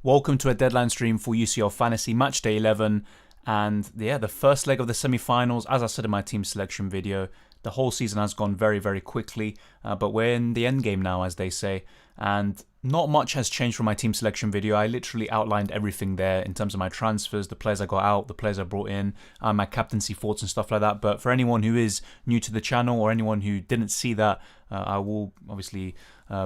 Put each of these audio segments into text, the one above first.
Welcome to a deadline stream for UCL Fantasy Matchday 11. And yeah, the first leg of the semi-finals, as I said in my team selection video, the whole season has gone very, very quickly. But we're in the end game now, as they say. And not much has changed from my team selection video. I literally outlined everything there in terms of my transfers, the players I got out, the players I brought in, my captaincy thoughts and stuff like that. But for anyone who is new to the channel or anyone who didn't see that, I will obviously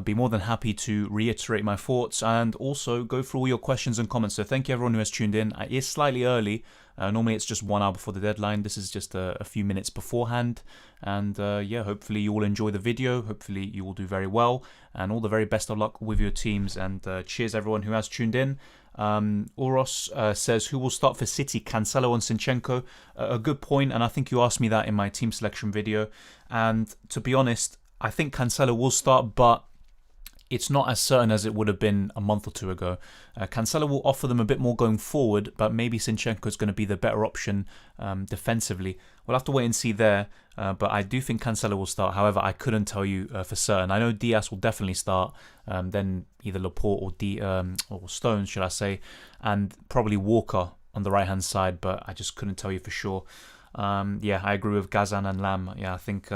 be more than happy to reiterate my thoughts and also go through all your questions and comments. So thank you everyone who has tuned in. It is slightly early. Normally it's just 1 hour before the deadline. This is just a few minutes beforehand. And yeah, hopefully you will enjoy the video. Hopefully you will do very well. And all the very best of luck with your teams. And cheers everyone who has tuned in. Oros says, who will start for City, Cancelo and Zinchenko? A good point, and I think you asked me that in my team selection video. And to be honest, I think Cancelo will start, but it's not as certain as it would have been a month or two ago. Cancelo will offer them a bit more going forward, but maybe Zinchenko is going to be the better option defensively. We'll have to wait and see there, but I do think Cancelo will start. However, I couldn't tell you for certain. I know Diaz will definitely start, then either Laporte or Stones, should I say, and probably Walker on the right-hand side, but I just couldn't tell you for sure. Yeah, I agree with Gazan and Lam. Yeah, I think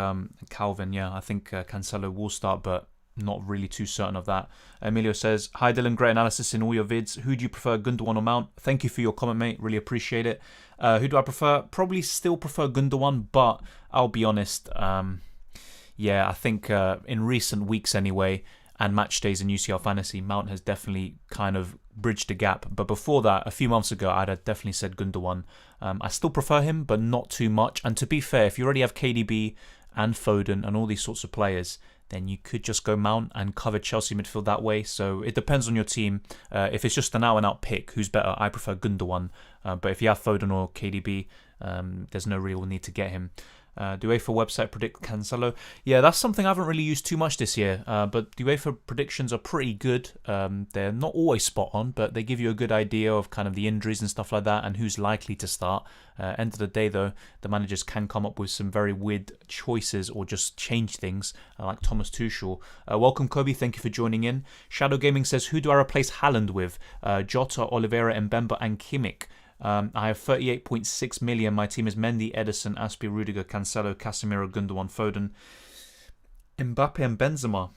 Calvin, yeah, I think Cancelo will start, but not really too certain of that. Emilio says, hi Dylan, great analysis in all your vids. Who do you prefer, Gundogan or Mount? Thank you for your comment, mate. Really appreciate it. Who do I prefer? Probably still prefer Gundogan, but I'll be honest. Yeah, I think in recent weeks anyway, and match days in UCL Fantasy, Mount has definitely kind of bridged the gap. But before that, a few months ago, I'd have definitely said Gundogan. I still prefer him, but not too much. And to be fair, if you already have KDB and Foden and all these sorts of players, then you could just go Mount and cover Chelsea midfield that way. So it depends on your team. If it's just an out-and-out pick, who's better? I prefer Gundogan. But if you have Foden or KDB, there's no real need to get him. Do UEFA website predict Cancelo? Yeah, that's something I haven't really used too much this year. But the UEFA predictions are pretty good. They're not always spot on, but they give you a good idea of kind of the injuries and stuff like that and who's likely to start. End of the day, though, the managers can come up with some very weird choices or just change things, like Thomas Tuchel. Welcome, Kobe. Thank you for joining in. Shadow Gaming says, who do I replace Haaland with? Jota, Oliveira, Mbemba, and Kimmich. I have 38.6 million. My team is Mendi, Edison, Aspi, Rudiger, Cancelo, Casimiro, Gundogan, Foden, Mbappe and Benzema.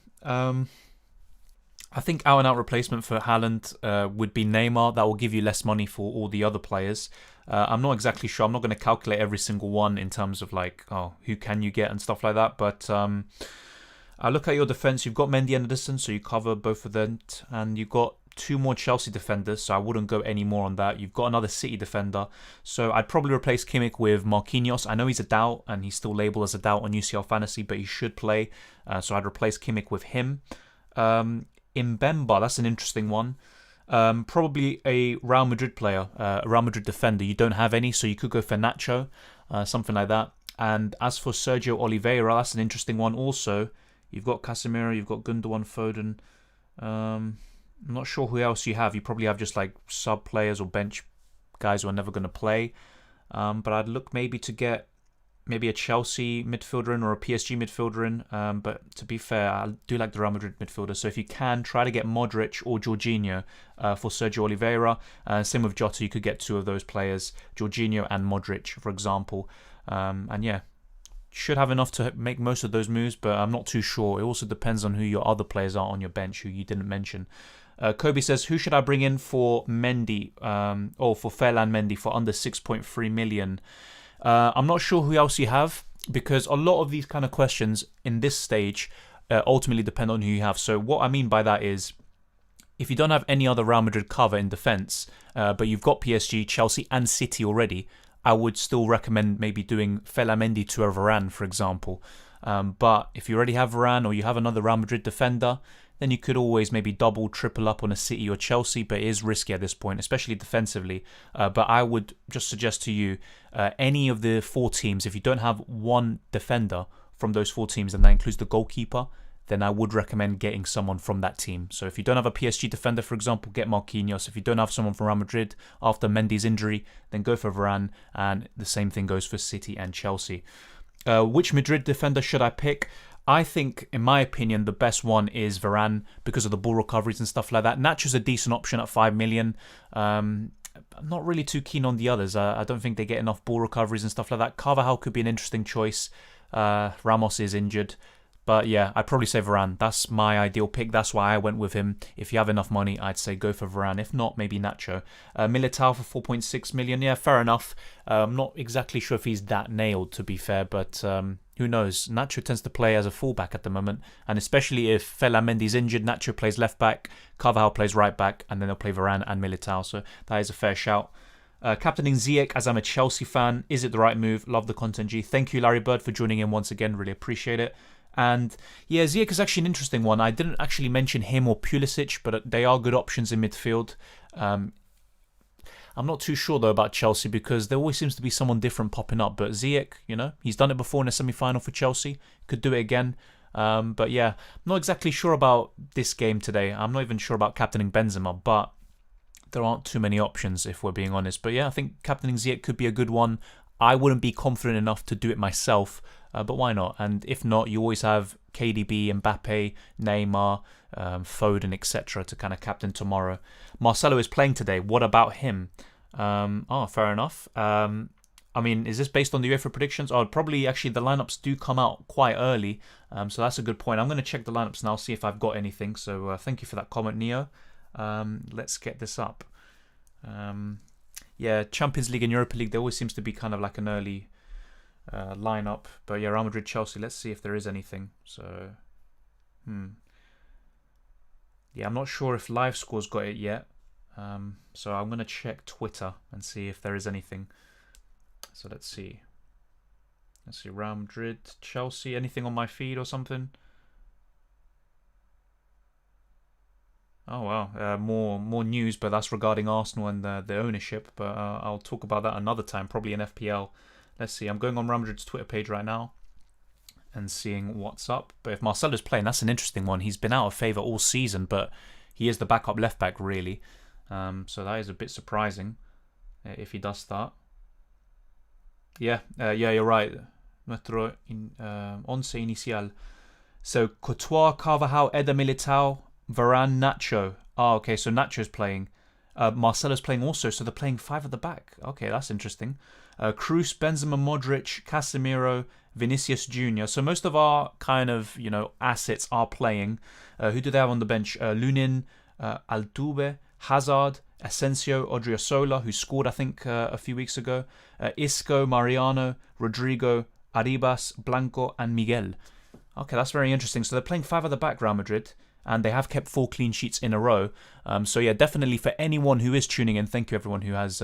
I think out-and-out replacement for Haaland would be Neymar. That will give you less money for all the other players. I'm not exactly sure. I'm not going to calculate every single one in terms of like, oh, who can you get and stuff like that. But I look at your defense. You've got Mendy and Edison, so you cover both of them. And you've got 2 more Chelsea defenders, so I wouldn't go any more on that. You've got another City defender, so I'd probably replace Kimmich with Marquinhos. I know he's a doubt, and he's still labelled as a doubt on UCL Fantasy, but he should play, so I'd replace Kimmich with him. Mbemba, that's an interesting one. Probably a Real Madrid player, a Real Madrid defender. You don't have any, so you could go for Nacho, something like that. And as for Sergio Oliveira, that's an interesting one also. You've got Casimiro, you've got Gundogan, Foden. I'm not sure who else you have. You probably have just like sub players or bench guys who are never going to play. But I'd look maybe to get maybe a Chelsea midfielder in or a PSG midfielder in. But to be fair, I do like the Real Madrid midfielder. So if you can, try to get Modric or Georgina for Sergio Oliveira. Same with Jota, you could get 2 of those players, Georgina and Modric, for example. And yeah, should have enough to make most of those moves, but I'm not too sure. It also depends on who your other players are on your bench, who you didn't mention. Kobe says, who should I bring in for Mendi, or for Fairland Mendi for under 6.3 million? I'm not sure who else you have, because a lot of these kind of questions in this stage ultimately depend on who you have. So what I mean by that is, if you don't have any other Real Madrid cover in defence, but you've got PSG, Chelsea and City already, I would still recommend maybe doing Mendy to a Varan, for example. But if you already have Varan or you have another Real Madrid defender, then you could always maybe double, triple up on a City or Chelsea, but it is risky at this point, especially defensively. But I would just suggest to you, any of the 4 teams, if you don't have one defender from those 4 teams, and that includes the goalkeeper, then I would recommend getting someone from that team. So if you don't have a PSG defender, for example, get Marquinhos. If you don't have someone from Real Madrid after Mendy's injury, then go for Varan, and the same thing goes for City and Chelsea. Which Madrid defender should I pick? I think, in my opinion, the best one is Varan because of the ball recoveries and stuff like that. Nacho's a decent option at 5 million. I'm not really too keen on the others. I don't think they get enough ball recoveries and stuff like that. Carvajal could be an interesting choice. Ramos is injured. But yeah, I'd probably say Varan. That's my ideal pick. That's why I went with him. If you have enough money, I'd say go for Varan. If not, maybe Nacho. Militao for 4.6 million. Yeah, fair enough. I'm not exactly sure if he's that nailed, to be fair. But who knows? Nacho tends to play as a fullback at the moment. And especially if Mendy's injured, Nacho plays left back, Carvajal plays right back, and then they'll play Varan and Militao. So that is a fair shout. Captaining Ziyech, as I'm a Chelsea fan. Is it the right move? Love the content, G. Thank you, Larry Bird, for joining in once again. Really appreciate it. And yeah, Ziyech is actually an interesting one. I didn't actually mention him or Pulisic, but they are good options in midfield. I'm not too sure though about Chelsea because there always seems to be someone different popping up. But Ziyech, he's done it before in a semi-final for Chelsea. Could do it again. But yeah, I'm not exactly sure about this game today. I'm not even sure about captaining Benzema, but there aren't too many options if we're being honest. But yeah, I think captaining Ziyech could be a good one. I wouldn't be confident enough to do it myself, but why not? And if not, you always have KDB, Mbappe, Neymar, Foden, etc. to kind of captain tomorrow. Marcelo is playing today. What about him? Fair enough. I mean, is this based on the UEFA predictions? Probably actually the lineups do come out quite early, so that's a good point. I'm going to check the lineups now, see if I've got anything. So thank you for that comment, Neo. Let's get this up. Yeah, Champions League and Europa League, there always seems to be kind of like an early lineup. But yeah, Real Madrid, Chelsea, let's see if there is anything. So, yeah, I'm not sure if Live Score's got it yet. So I'm going to check Twitter and see if there is anything. So let's see. Let's see, Real Madrid, Chelsea, anything on my feed or something? Oh wow, more news, but that's regarding Arsenal and the ownership. But I'll talk about that another time, probably in FPL. Let's see. I'm going on Real Madrid's Twitter page right now and seeing what's up. But if Marcelo's playing, that's an interesting one. He's been out of favour all season, but he is the backup left back really. So that is a bit surprising if he does start. Yeah, you're right. Nuestro once inicial. So Cotoir, Carvajal, Eder Militao, Varan, Nacho. Okay, so Nacho's playing. Marcelo's playing also, so they're playing 5 at the back. Okay, that's interesting. Cruz, Benzema, Modric, Casimiro, Vinicius Jr. So most of our kind of, assets are playing. Who do they have on the bench? Lunin, Altuve, Hazard, Asensio, Odriozola, who scored, I think, a few weeks ago. Isco, Mariano, Rodrigo, Arribas, Blanco, and Miguel. Okay, that's very interesting. So they're playing 5 at the back, Real Madrid. And they have kept 4 clean sheets in a row. So yeah, definitely for anyone who is tuning in, thank you everyone who has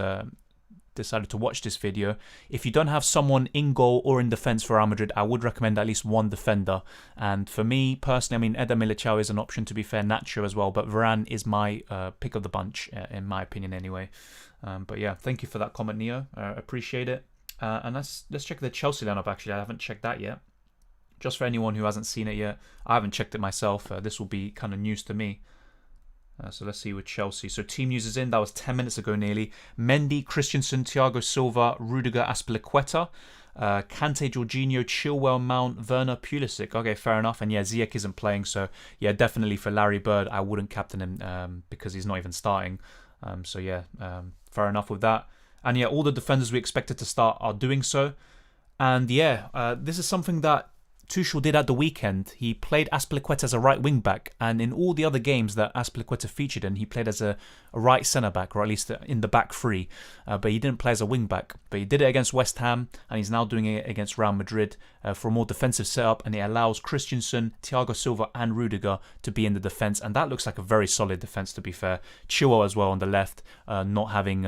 decided to watch this video. If you don't have someone in goal or in defence for Real Madrid, I would recommend at least one defender. And for me personally, I mean, Eder Militao is an option, to be fair, Nacho as well. But Varan is my pick of the bunch, in my opinion anyway. But yeah, thank you for that comment, Neo. Appreciate it. And let's check the Chelsea lineup, actually. I haven't checked that yet. Just for anyone who hasn't seen it yet, I haven't checked it myself. This will be kind of news to me. So let's see with Chelsea. So team news is in. That was 10 minutes ago nearly. Mendi, Christensen, Thiago Silva, Rudiger, Azpilicueta, Kante, Georgina, Chilwell, Mount, Werner, Pulisic. Okay, fair enough. And yeah, Ziyech isn't playing. So yeah, definitely for Larry Bird, I wouldn't captain him because he's not even starting. So yeah, fair enough with that. And yeah, all the defenders we expected to start are doing so. And yeah, this is something that Tuchel did at the weekend. He played Azpilicueta as a right wing back, and in all the other games that Azpilicueta featured in, he played as a right centre back, or at least in the back three. But he didn't play as a wing back. But he did it against West Ham, and he's now doing it against Real Madrid for a more defensive setup. And it allows Christensen, Thiago Silva, and Rudiger to be in the defence, and that looks like a very solid defence, to be fair. Chilwell as well on the left, not having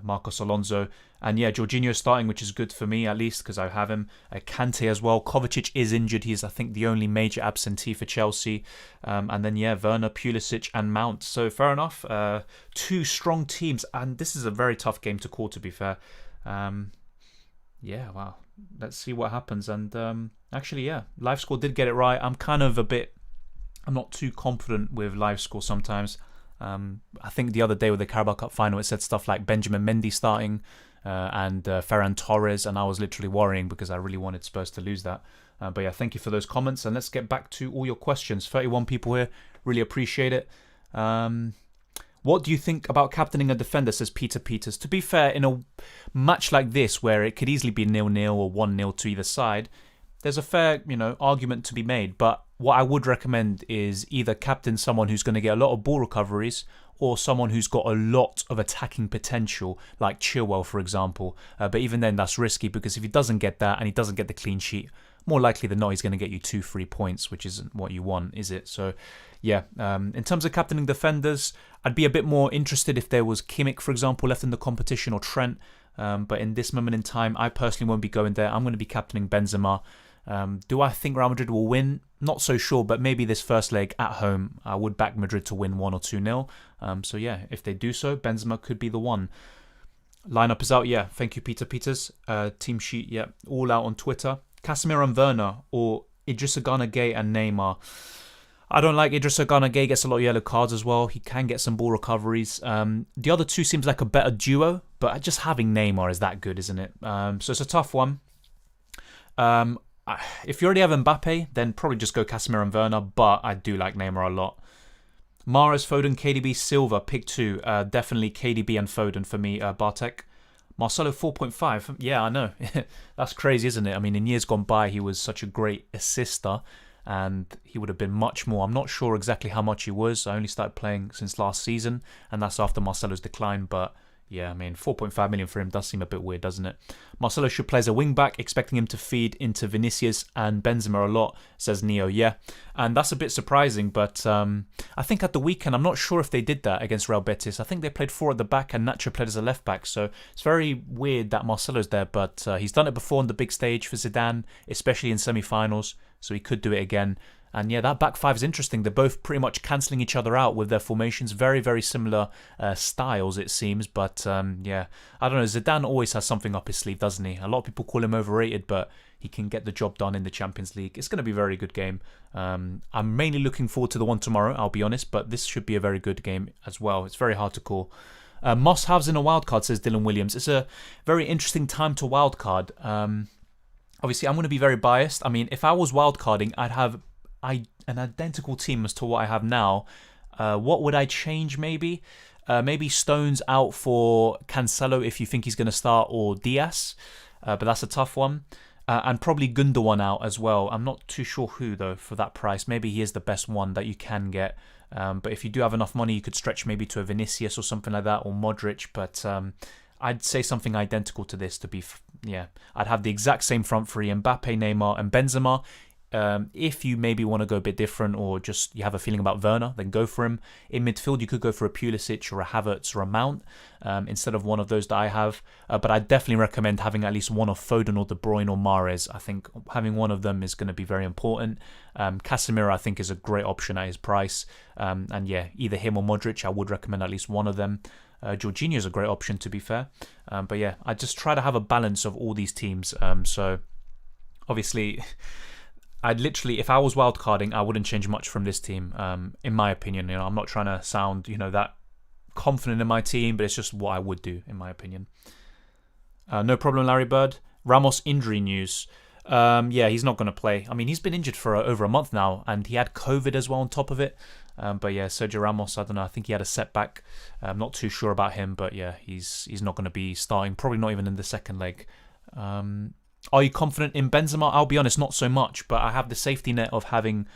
Marcos Alonso. And yeah, Georgina is starting, which is good for me at least because I have him. Kante as well. Kovacic is injured. He's, I think, the only major absentee for Chelsea. And then yeah, Werner, Pulisic and Mount. So fair enough. 2 strong teams. And this is a very tough game to call, to be fair. Yeah, wow. Let's see what happens. And actually, yeah, LiveScore did get it right. I'm not too confident with LiveScore sometimes. I think the other day with the Carabao Cup final, it said stuff like Benjamin Mendy starting. and Ferran Torres, and I was literally worrying because I really wanted Spurs to lose that. But yeah, thank you for those comments, and let's get back to all your questions. 31 people here, really appreciate it. What do you think about captaining a defender, says Peter Peters. To be fair, in a match like this, where it could easily be 0-0 or 1-0 to either side, there's a fair, argument to be made. But what I would recommend is either captain someone who's going to get a lot of ball recoveries or someone who's got a lot of attacking potential, like Chilwell, for example. But even then, that's risky because if he doesn't get that and he doesn't get the clean sheet, more likely than not, he's going to get you 2-3 points, which isn't what you want, is it? So, yeah, in terms of captaining defenders, I'd be a bit more interested if there was Kimmich, for example, left in the competition, or Trent. But in this moment in time, I personally won't be going there. I'm going to be captaining Benzema. Do I think Real Madrid will win? Not so sure, but maybe this first leg at home, I would back Madrid to win 1 or 2-0. So yeah, if they do so, Benzema could be the one. Lineup is out, yeah. Thank you, Peter Peters. Team sheet, yeah, all out on Twitter. Casimiro and Werner, or Idrissa Gana Gueye and Neymar. I don't like Idrissa Gana Gueye, gets a lot of yellow cards as well. He can get some ball recoveries. The other two seems like a better duo, but just having Neymar is that good, isn't it? So it's a tough one. If you already have Mbappe, then probably just go Casemiro and Werner, but I do like Neymar a lot. Mahrez, Foden, KDB, Silva, pick two. Definitely KDB and Foden for me, Bartek. Marcelo 4.5. Yeah, I know. That's crazy, isn't it? I mean, in years gone by, he was such a great assister, and he would have been much more. I'm not sure exactly how much he was. I only started playing since last season, and that's after Marcelo's decline, but yeah, I mean, 4.5 million for him does seem a bit weird, doesn't it? Marcelo should play as a wing-back, expecting him to feed into Vinicius and Benzema a lot, says Neo. Yeah, and that's a bit surprising, but I think at the weekend, I'm not sure if they did that against Real Betis. I think they played 4 at the back and Nacho played as a left-back, so it's very weird that Marcelo's there, but he's done it before on the big stage for Zidane, especially in semi-finals, so he could do it again. And yeah, that back five is interesting. They're both pretty much cancelling each other out with their formations. Very, very similar styles, it seems. But yeah, I don't know. Zidane always has something up his sleeve, doesn't he? A lot of people call him overrated, but he can get the job done in the Champions League. It's going to be a very good game. I'm mainly looking forward to the one tomorrow, I'll be honest. But this should be a very good game as well. It's very hard to call. Must-haves in a wildcard, says Dylan Williams. It's a very interesting time to wildcard. Obviously, I'm going to be very biased. I mean, if I was wildcarding, I'd have an identical team as to what I have now. What would I change maybe? Maybe Stones out for Cancelo if you think he's going to start, or Diaz. But that's a tough one. And probably Gundogan out as well. I'm not too sure who, though, for that price. Maybe he is the best one that you can get. But if you do have enough money, you could stretch maybe to a Vinicius or something like that, or Modric. But I'd say something identical to this to be... I'd have the exact same front three, Mbappe, Neymar and Benzema. If you maybe want to go a bit different, or just you have a feeling about Werner, then go for him. In midfield, you could go for a Pulisic or a Havertz or a Mount instead of one of those that I have. But I definitely recommend having at least one of Foden or De Bruyne or Mahrez. I think having one of them is going to be very important. Casimiro, I think, is a great option at his price. And yeah, either him or Modric, I would recommend at least one of them. Georgina is a great option, to be fair. But yeah, I just try to have a balance of all these teams. So obviously... I'd literally, if I was wildcarding, I wouldn't change much from this team, in my opinion. I'm not trying to sound, that confident in my team, but it's just what I would do, in my opinion. No problem, Larry Bird. Ramos injury news. Yeah, he's not going to play. I mean, he's been injured for over a month now, and he had COVID as well on top of it. But yeah, Sergio Ramos, I don't know. I think he had a setback. I'm not too sure about him, but yeah, he's not going to be starting. Probably not even in the second leg. Are you confident in Benzema? I'll be honest, not so much, but I have the safety net of having,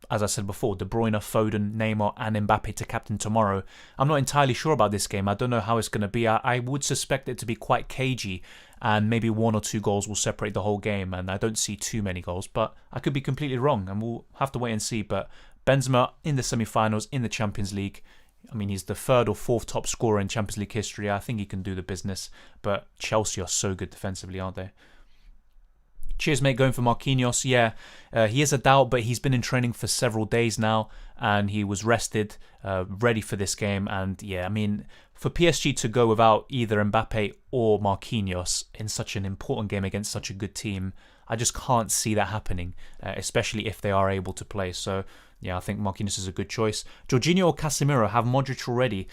as I said before, De Bruyne, Foden, Neymar and Mbappe to captain tomorrow. I'm not entirely sure about this game. I don't know how it's going to be. I would suspect it to be quite cagey, and maybe 1 or 2 goals will separate the whole game, and I don't see too many goals, but I could be completely wrong, and we'll have to wait and see. But Benzema in the semi-finals, in the Champions League, I mean, he's the 3rd or 4th top scorer in Champions League history. I think he can do the business, but Chelsea are so good defensively, aren't they? Cheers, mate, going for Marquinhos. Yeah, he is a doubt, but he's been in training for several days now, and he was rested, ready for this game. And yeah, I mean, for PSG to go without either Mbappe or Marquinhos in such an important game against such a good team, I just can't see that happening, especially if they are able to play. So yeah, I think Marquinhos is a good choice. Jorginho or Casimiro, have Modric already?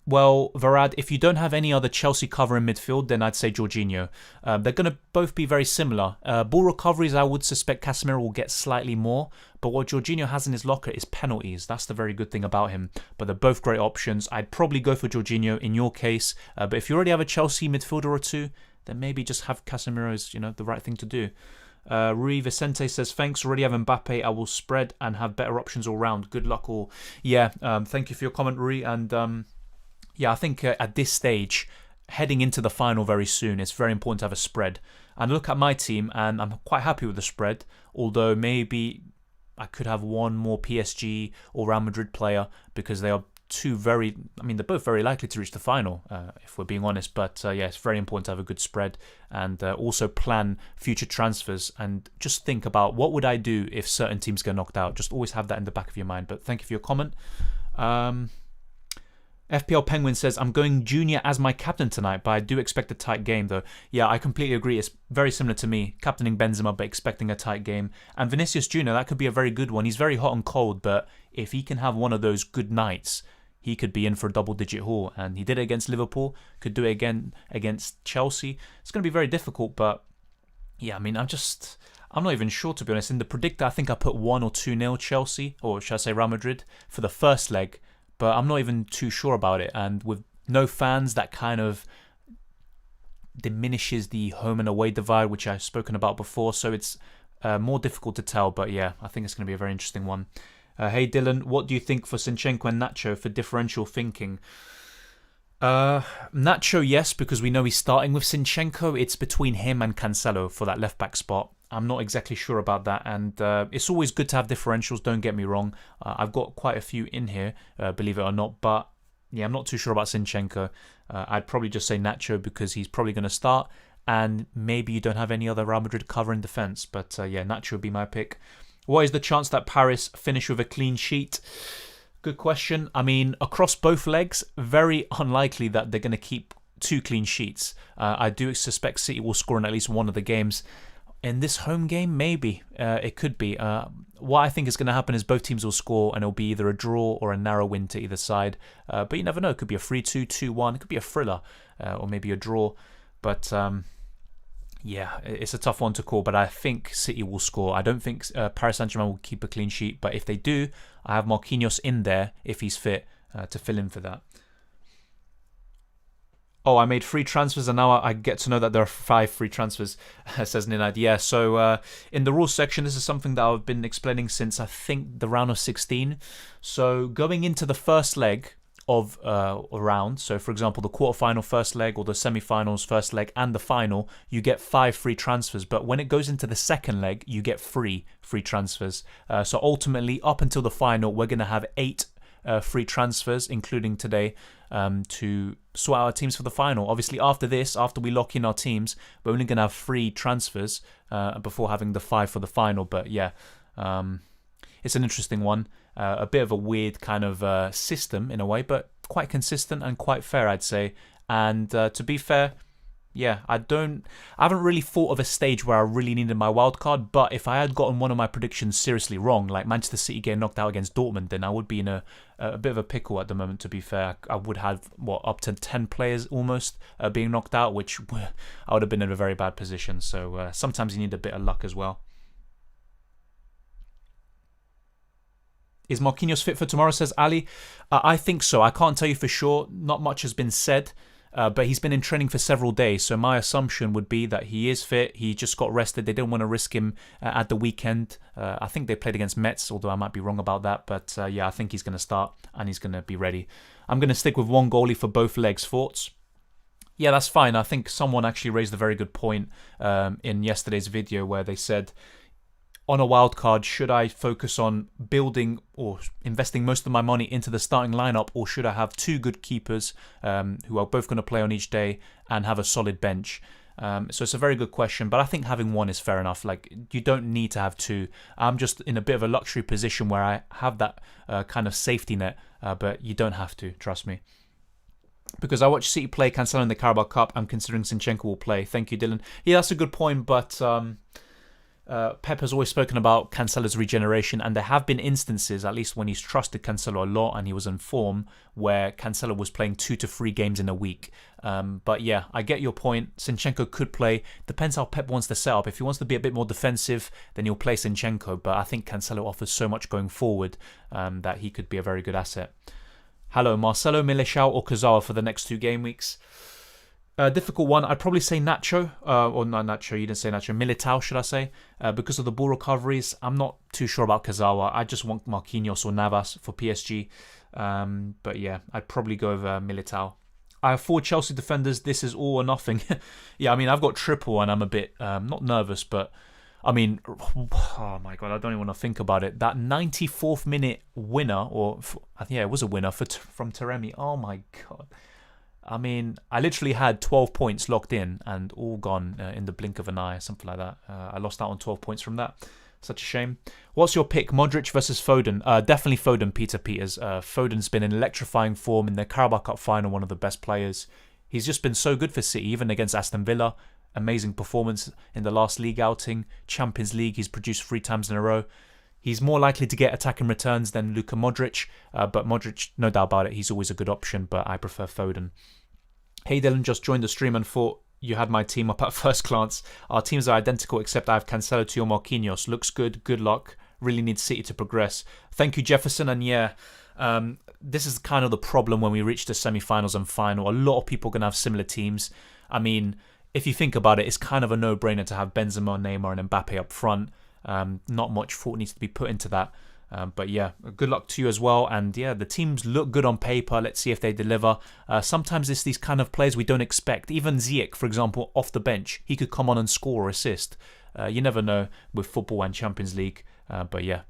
Well, Varan, if you don't have any other Chelsea cover in midfield, then I'd say Jorginho. They're going to both be very similar. Ball recoveries, I would suspect Casimiro will get slightly more, but what Jorginho has in his locker is penalties. That's the very good thing about him. But they're both great options. I'd probably go for Jorginho in your case, but if you already have a Chelsea midfielder or two, then maybe just have Casemiro as, the right thing to do. Rui Vicente says, thanks, already have Mbappe. I will spread and have better options all round. Good luck all. Yeah, thank you for your comment, Rui. And I think at this stage, heading into the final very soon, it's very important to have a spread. And look at my team, and I'm quite happy with the spread, although maybe I could have one more PSG or Real Madrid player because they are they're both very likely to reach the final, if we're being honest. But it's very important to have a good spread and also plan future transfers and just think about what would I do if certain teams get knocked out. Just always have that in the back of your mind. But thank you for your comment. FPL Penguin says, I'm going Junior as my captain tonight, but I do expect a tight game though. Yeah, I completely agree. It's very similar to me, captaining Benzema but expecting a tight game. And Vinicius Junior, that could be a very good one. He's very hot and cold, but if he can have one of those good nights, he could be in for a double-digit haul. And he did it against Liverpool, could do it again against Chelsea. It's going to be very difficult, but yeah, I'm not even sure, to be honest. In the predictor, I think I put 1 or 2-0 Chelsea, or should I say Real Madrid, for the first leg. But I'm not even too sure about it. And with no fans, that kind of diminishes the home and away divide, which I've spoken about before. So it's more difficult to tell. But yeah, I think it's going to be a very interesting one. Hey Dylan, what do you think for Zinchenko and Nacho for differential thinking? Nacho, yes, because we know he's starting with Zinchenko. It's between him and Cancelo for that left-back spot. I'm not exactly sure about that, and it's always good to have differentials, don't get me wrong. I've got quite a few in here, believe it or not, but yeah, I'm not too sure about Zinchenko. I'd probably just say Nacho because he's probably going to start, and maybe you don't have any other Real Madrid cover in defence, but Nacho would be my pick. What is the chance that Paris finish with a clean sheet? Good question. I mean, across both legs, very unlikely that they're going to keep 2 clean sheets. I do suspect City will score in at least one of the games. In this home game, maybe. It could be. What I think is going to happen is both teams will score and it'll be either a draw or a narrow win to either side. But you never know. It could be a 3-2, 2-1. It could be a thriller or maybe a draw. But it's a tough one to call. But I think City will score. I don't think Paris Saint-Germain will keep a clean sheet. But if they do, I have Marquinhos in there if he's fit to fill in for that. Oh, I made 3 transfers and now I get to know that there are 5 free transfers, says Ninad. Yeah, so in the rules section, this is something that I've been explaining since I think the round of 16. So going into the first leg of a round, so for example, the quarterfinal first leg or the semi-finals first leg and the final, you get 5 free transfers. But when it goes into the second leg, you get 3 free transfers. So ultimately, up until the final, we're going to have 8 free transfers, including today, to sort out our teams for the final. Obviously, after this, after we lock in our teams, we're only going to have 3 transfers before having the 5 for the final. But yeah, it's an interesting one. A bit of a weird kind of system in a way, but quite consistent and quite fair, I'd say. And to be fair, yeah, I haven't really thought of a stage where I really needed my wild card, but if I had gotten one of my predictions seriously wrong, like Manchester City getting knocked out against Dortmund, then I would be in a bit of a pickle at the moment, to be fair. I would have, up to 10 players almost being knocked out, which I would have been in a very bad position. So sometimes you need a bit of luck as well. Is Marquinhos fit for tomorrow, says Ali? I think so. I can't tell you for sure. Not much has been said. But he's been in training for several days, so my assumption would be that he is fit. He just got rested. They didn't want to risk him at the weekend. I think they played against Metz, although I might be wrong about that. But I think he's going to start and he's going to be ready. I'm going to stick with one goalie for both legs. Thoughts? Yeah, that's fine. I think someone actually raised a very good point in yesterday's video where they said, on a wild card, should I focus on building or investing most of my money into the starting lineup, or should I have 2 good keepers who are both going to play on each day and have a solid bench? So it's a very good question, but I think having 1 is fair enough. Like, you don't need to have 2. I'm just in a bit of a luxury position where I have that kind of safety net, but you don't have to, trust me. Because I watched City play Cancelo in the Carabao Cup, I'm considering Zinchenko will play. Thank you, Dylan. Yeah, that's a good point, but Pep has always spoken about Cancelo's regeneration, and there have been instances, at least when he's trusted Cancelo a lot and he was in form, where Cancelo was playing 2 to 3 games in a week. But yeah, I get your point. Zinchenko could play. Depends how Pep wants to set up. If he wants to be a bit more defensive, then he'll play Zinchenko. But I think Cancelo offers so much going forward that he could be a very good asset. Hello, Marcelo, Militao or Kurzawa for the next 2 game weeks? Difficult one. I'd probably say Nacho, or not Nacho, you didn't say Nacho, Militao should I say, because of the ball recoveries. I'm not too sure about Kurzawa. I just want Marquinhos or Navas for PSG. But yeah, I'd probably go over Militao. I have 4 Chelsea defenders. This is all or nothing. Yeah, I mean, I've got triple and I'm a bit, not nervous, but I mean, oh my God, I don't even want to think about it. That 94th minute winner, yeah, it was a winner from Taremi. Oh my God. I mean, I literally had 12 points locked in and all gone in the blink of an eye, something like that. I lost out on 12 points from that. Such a shame. What's your pick? Modric versus Foden? Definitely Foden, Peter Peters. Foden's been in electrifying form in the Carabao Cup final, one of the best players. He's just been so good for City, even against Aston Villa. Amazing performance in the last league outing. Champions League, he's produced 3 times in a row. He's more likely to get attacking returns than Luka Modric, but Modric, no doubt about it, he's always a good option, but I prefer Foden. Hey Dylan, just joined the stream and thought you had my team up at first glance. Our teams are identical except I have Cancelo to your Marquinhos. Looks good, good luck. Really need City to progress. Thank you, Jefferson, and yeah, this is kind of the problem when we reach the semi-finals and final. A lot of people are going to have similar teams. I mean, if you think about it, it's kind of a no-brainer to have Benzema, Neymar and Mbappe up front. Not much thought needs to be put into that. But yeah, good luck to you as well. And yeah, the teams look good on paper. Let's see if they deliver. Sometimes it's these kind of players we don't expect. Even Ziyech, for example, off the bench, he could come on and score or assist. You never know with football and Champions League. But yeah,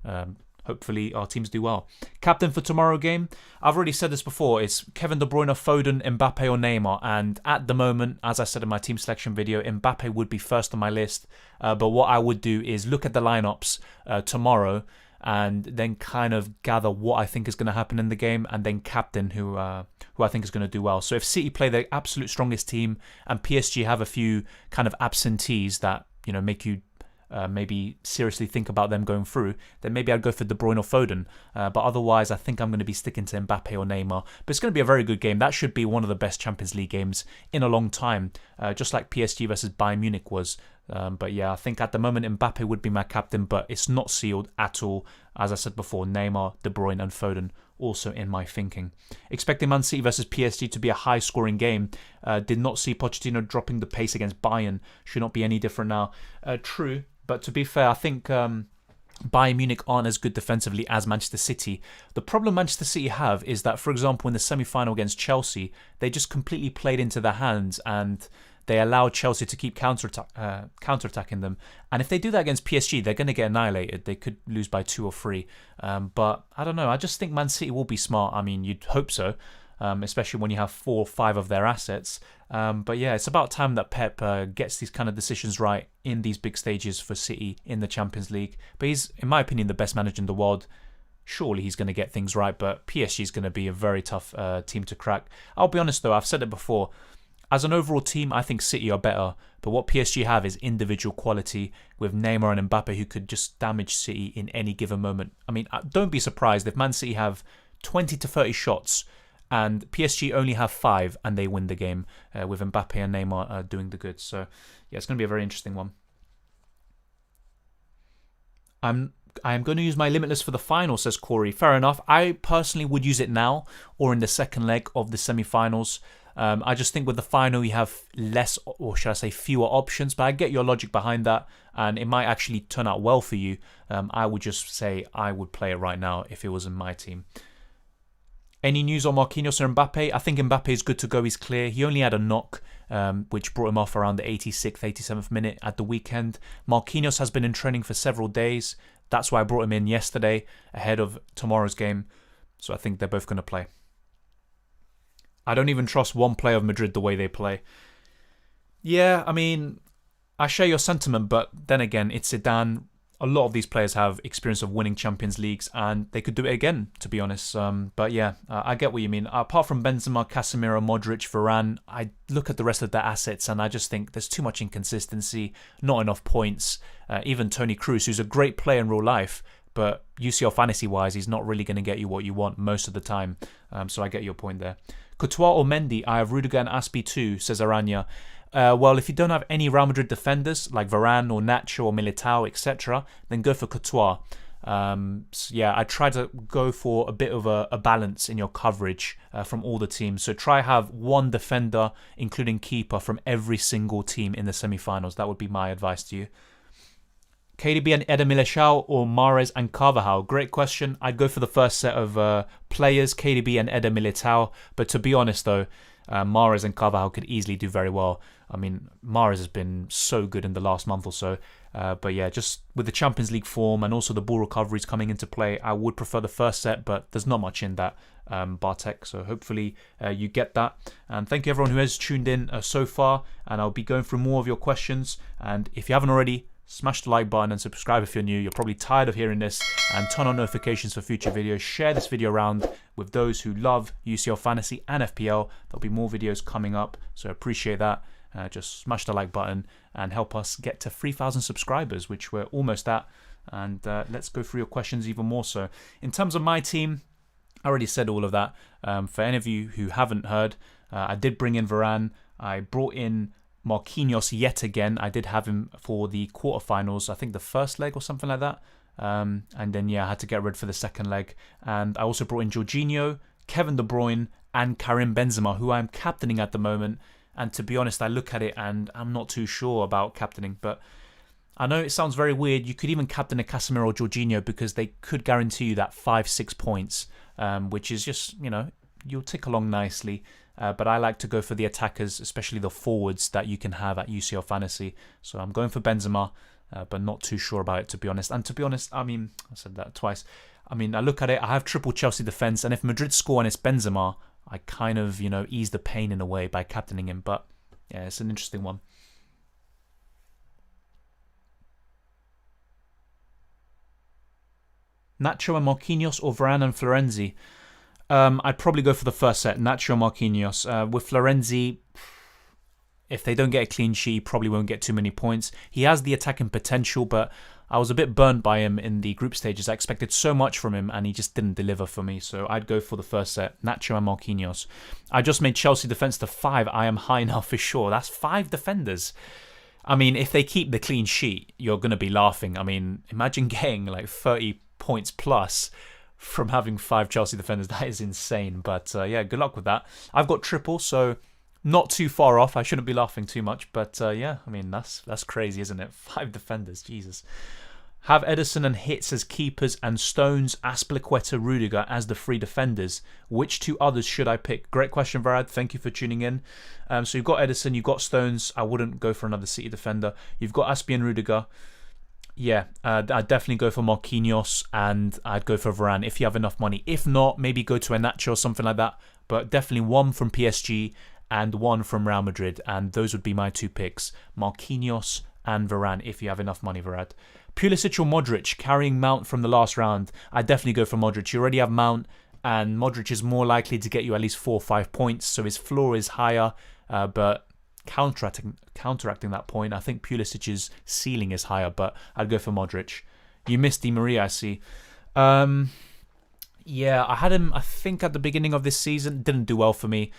hopefully our teams do well. Captain for tomorrow game. I've already said this before. It's Kevin De Bruyne, Foden, Mbappe or Neymar. And at the moment, as I said in my team selection video, Mbappe would be first on my list. But what I would do is look at the lineups tomorrow and then kind of gather what I think is going to happen in the game, and then captain who I think is going to do well. So if City play their absolute strongest team and PSG have a few kind of absentees that, you know, make you maybe seriously think about them going through, then maybe I'd go for De Bruyne or Foden. But otherwise, I think I'm going to be sticking to Mbappe or Neymar. But it's going to be a very good game. That should be one of the best Champions League games in a long time, just like PSG versus Bayern Munich was. But yeah, I think at the moment Mbappe would be my captain, but it's not sealed at all. As I said before, Neymar, De Bruyne and Foden also in my thinking. Expecting Man City versus PSG to be a high-scoring game. Did not see Pochettino dropping the pace against Bayern. Should not be any different now. True, but to be fair, I think Bayern Munich aren't as good defensively as Manchester City. The problem Manchester City have is that, for example, in the semi-final against Chelsea, they just completely played into their hands and they allowed Chelsea to keep counter-attacking them. And if they do that against PSG, they're going to get annihilated. They could lose by 2 or 3. But I don't know. I just think Man City will be smart. I mean, you'd hope so, especially when you have 4 or 5 of their assets. But yeah, it's about time that Pep gets these kind of decisions right in these big stages for City in the Champions League. But he's, in my opinion, the best manager in the world. Surely he's going to get things right, but PSG is going to be a very tough team to crack. I'll be honest though, I've said it before. As an overall team, I think City are better, but what PSG have is individual quality with Neymar and Mbappe who could just damage City in any given moment. I mean, don't be surprised if Man City have 20 to 30 shots and PSG only have 5 and they win the game with Mbappe and Neymar doing the goods. So yeah, it's going to be a very interesting one. I am going to use my Limitless for the final, says Corey. Fair enough. I personally would use it now or in the second leg of the semi-finals. I just think with the final you have less, or should I say fewer options, but I get your logic behind that and it might actually turn out well for you. I would just say I would play it right now if it was in my team. Any news on Marquinhos or Mbappe? I think Mbappe is good to go, he's clear. He only had a knock, which brought him off around the 86th, 87th minute at the weekend. Marquinhos has been in training for several days. That's why I brought him in yesterday ahead of tomorrow's game. So I think they're both going to play. I don't even trust one player of Madrid the way they play. Yeah, I mean, I share your sentiment, but then again, it's Zidane. a lot of these players have experience of winning Champions Leagues, and they could do it again, to be honest. But yeah, I get what you mean. Apart from Benzema, Casimiro, Modric, Varan, I look at the rest of their assets and I just think there's too much inconsistency, not enough points. Even Toni Kroos, who's a great player in real life, but UCL fantasy-wise, he's not really going to get you what you want most of the time. So I get your point there. Cotoir or Mendi? I have Rudiger and Aspi too, says Aranya. Well, if you don't have any Real Madrid defenders like Varan or Nacho or Militao, etc., then go for Cotoir. So yeah, I try to go for a bit of a balance in your coverage from all the teams. So try have one defender, including keeper, from every single team in the semi-finals. That would be my advice to you. KDB and Eder Militao or Mahrez and Carvajal? Great question. I'd go for the first set of players, KDB and Eder Militao. But to be honest though, Mahrez and Carvajal could easily do very well. I mean, Mahrez has been so good in the last month or so. But yeah, just with the Champions League form and also the ball recoveries coming into play, I would prefer the first set, but there's not much in that, Bartek. So hopefully you get that. And thank you everyone who has tuned in so far. And I'll be going through more of your questions. And if you haven't already, smash the like button and subscribe if you're new. You're probably tired of hearing this, and turn on notifications for future videos. Share this video around with those who love UCL Fantasy and FPL. There'll be more videos coming up, so I appreciate that. Just smash the like button and help us get to 3,000 subscribers, which we're almost at. And let's go through your questions even more so. In terms of my team, I already said all of that. For any of you who haven't heard, I did bring in Varan. I brought in Marquinhos yet again. I did have him for the quarterfinals, I think the first leg or something like that. And then, yeah, I had to get rid for the second leg. And I also brought in Georgina, Kevin De Bruyne, and Karim Benzema, who I'm captaining at the moment. And to be honest, I look at it and I'm not too sure about captaining. But I know it sounds very weird. You could even captain a Casimiro or Georgina because they could guarantee you that 5-6 points, which is just, you know, you'll tick along nicely. But I like to go for the attackers, especially the forwards that you can have at UCL Fantasy. So I'm going for Benzema, but not too sure about it, to be honest. And to be honest, I mean, I said that twice. I mean, I look at it, I have triple Chelsea defence, and if Madrid score and it's Benzema, I kind of, you know, ease the pain in a way by captaining him. But yeah, it's an interesting one. Nacho and Marquinhos or Varan and Florenzi? I'd probably go for the first set, Nacho and Marquinhos. With Florenzi, if they don't get a clean sheet, he probably won't get too many points. He has the attacking potential, but I was a bit burnt by him in the group stages. I expected so much from him, and he just didn't deliver for me. So I'd go for the first set, Nacho and Marquinhos. I just made Chelsea defence to 5. I am high now for sure. That's 5 defenders. I mean, if they keep the clean sheet, you're going to be laughing. I mean, imagine getting like 30 points plus from having 5 Chelsea defenders. That is insane. But yeah, good luck with that. I've got triple, so not too far off. I shouldn't be laughing too much. But yeah, I mean, that's crazy, isn't it? 5 defenders, Jesus. Have Ederson and Hitz as keepers and Stones, Azpilicueta, Rudiger as the 3 defenders. Which 2 others should I pick? Great question, Varad. Thank you for tuning in. So you've got Ederson, you've got Stones. I wouldn't go for another City defender. You've got Aspi and Rudiger. Yeah, I'd definitely go for Marquinhos, and I'd go for Varan if you have enough money. If not, maybe go to a Nacho or something like that. But definitely 1 from PSG and 1 from Real Madrid. And those would be my 2 picks. Marquinhos and Varan if you have enough money, Varad. Pulisic or Modric, carrying Mount from the last round? I'd definitely go for Modric. You already have Mount, and Modric is more likely to get you at least 4 or 5 points. So his floor is higher, but counteracting that point, I think Pulisic's ceiling is higher, but I'd go for Modric. You missed Di Maria, I see. Yeah, I had him, I think, at the beginning of this season. Didn't do well for me.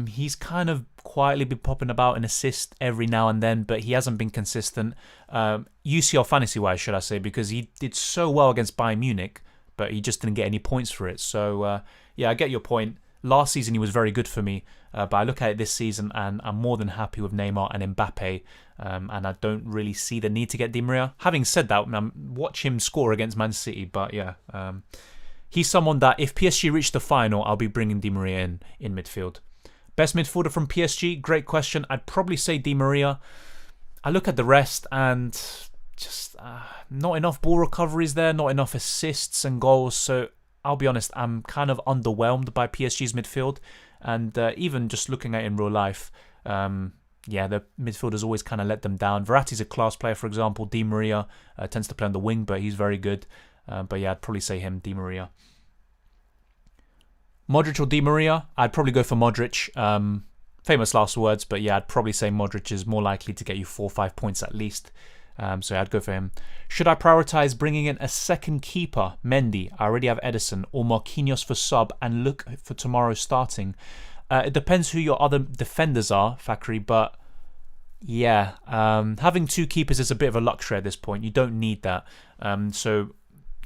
He's kind of quietly been popping about an assist every now and then, but he hasn't been consistent. UCL fantasy-wise, should I say, because he did so well against Bayern Munich, but he just didn't get any points for it. So, yeah, I get your point. Last season, he was very good for me, but I look at it this season, and I'm more than happy with Neymar and Mbappe, and I don't really see the need to get Di Maria. Having said that, watch him score against Man City, but yeah, he's someone that if PSG reach the final, I'll be bringing Di Maria in midfield. Best midfielder from PSG? Great question. I'd probably say Di Maria. I look at the rest and just not enough ball recoveries there, not enough assists and goals. So I'll be honest, I'm kind of underwhelmed by PSG's midfield. And even just looking at it in real life, yeah, the midfielders always kind of let them down. Verratti's a class player, for example. Di Maria tends to play on the wing, but he's very good. But yeah, I'd probably say him, Di Maria. Modric or Di Maria? I'd probably go for Modric. Famous last words, but yeah, I'd probably say Modric is more likely to get you 4 or 5 points at least. So I'd go for him. Should I prioritise bringing in a second keeper, Mendi? I already have Edison, or Marquinhos for sub and look for tomorrow starting. It depends who your other defenders are, Fakri, but yeah, having 2 keepers is a bit of a luxury at this point. You don't need that. So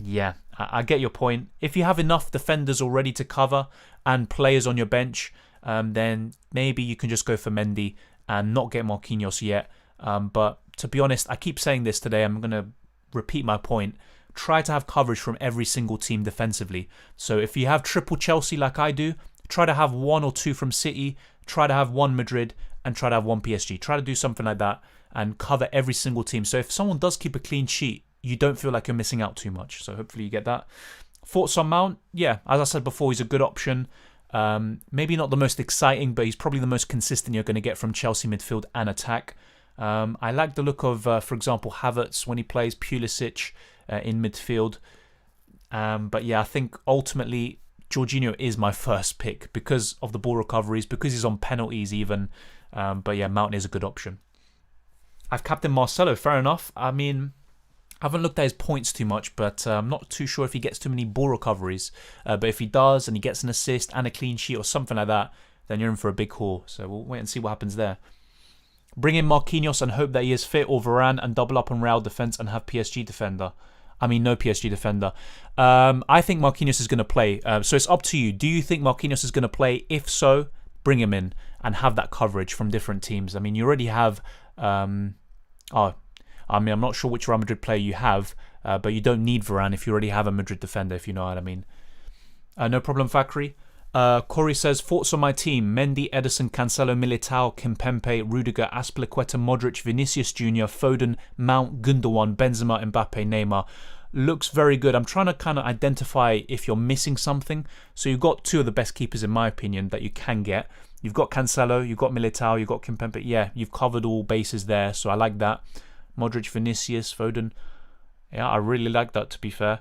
yeah, I get your point. If you have enough defenders already to cover and players on your bench, then maybe you can just go for Mendi and not get Marquinhos yet. But to be honest, I keep saying this today, I'm going to repeat my point. Try to have coverage from every single team defensively. So if you have triple Chelsea like I do, try to have 1 or 2 from City, try to have 1 Madrid, and try to have 1 PSG. Try to do something like that and cover every single team. So if someone does keep a clean sheet, you don't feel like you're missing out too much. So hopefully you get that. Thoughts on Mount? Yeah, as I said before, he's a good option. Maybe not the most exciting, but he's probably the most consistent you're going to get from Chelsea midfield and attack. I like the look of, for example, Havertz when he plays, Pulisic in midfield. But yeah, I think ultimately Georgina is my first pick because of the ball recoveries, because he's on penalties even. But yeah, Mount is a good option. I've captained Marcelo, fair enough. I mean, I haven't looked at his points too much, but I'm not too sure if he gets too many ball recoveries. But if he does and he gets an assist and a clean sheet or something like that, then you're in for a big haul. So we'll wait and see what happens there. Bring in Marquinhos and hope that he is fit, or Varan and double up on Real defence and have PSG defender. I mean, no PSG defender. I think Marquinhos is going to play. So it's up to you. Do you think Marquinhos is going to play? If so, bring him in and have that coverage from different teams. I mean, you already have... I'm not sure which Real Madrid player you have, but you don't need Varan if you already have a Madrid defender, if you know what I mean. No problem, Fakri. Corey says, thoughts on my team: Mendi, Edison, Cancelo, Militao, Kimpembe, Rudiger, Azpilicueta, Modric, Vinicius Jr., Foden, Mount, Gundogan, Benzema, Mbappe, Neymar. Looks very good. I'm trying to kind of identify if you're missing something. So you've got 2 of the best keepers, in my opinion, that you can get. You've got Cancelo, you've got Militao, you've got Kimpembe. Yeah, you've covered all bases there, so I like that. Modric, Vinicius, Foden. Yeah, I really like that, to be fair.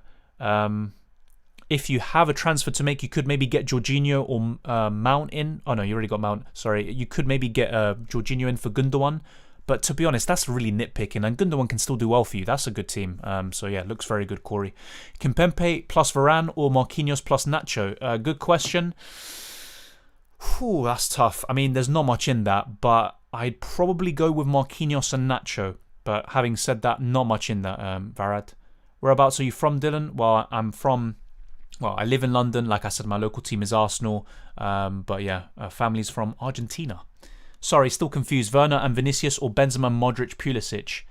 If you have a transfer to make, you could maybe get Jorginho or Mount in. Oh no, you already got Mount. Sorry. You could maybe get Jorginho in for Gundogan. But to be honest, that's really nitpicking. And Gundogan can still do well for you. That's a good team. So yeah, looks very good, Corey. Kimpembe plus Varan or Marquinhos plus Nacho? Good question. Whew, that's tough. I mean, there's not much in that. But I'd probably go with Marquinhos and Nacho. But having said that, not much in that, Varad. Whereabouts are you from, Dylan? Well, I live in London. Like I said, my local team is Arsenal. But yeah, family's from Argentina. Sorry, still confused. Werner and Vinicius or Benzema, Modric, Pulisic?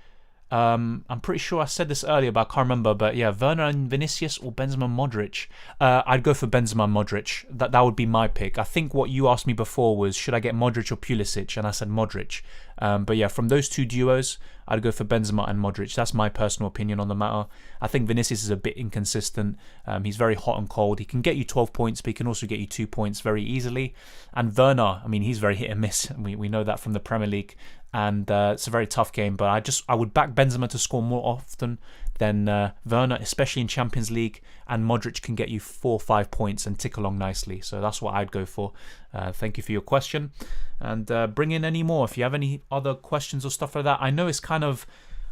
I'm pretty sure I said this earlier, but I can't remember. But yeah, Werner and Vinicius or Benzema, Modric? I'd go for Benzema and Modric. That would be my pick. I think what you asked me before was, should I get Modric or Pulisic? And I said Modric. But yeah, from those 2 duos, I'd go for Benzema and Modric. That's my personal opinion on the matter. I think Vinicius is a bit inconsistent. He's very hot and cold. He can get you 12 points, but he can also get you 2 points very easily. And Werner, I mean, he's very hit and miss. We know that from the Premier League. And it's a very tough game. But I would back Benzema to score more often than Werner, especially in Champions League. And Modric can get you 4 or 5 points and tick along nicely. So that's what I'd go for. Thank you for your question. And bring in any more if you have any other questions or stuff like that. I know it's kind of,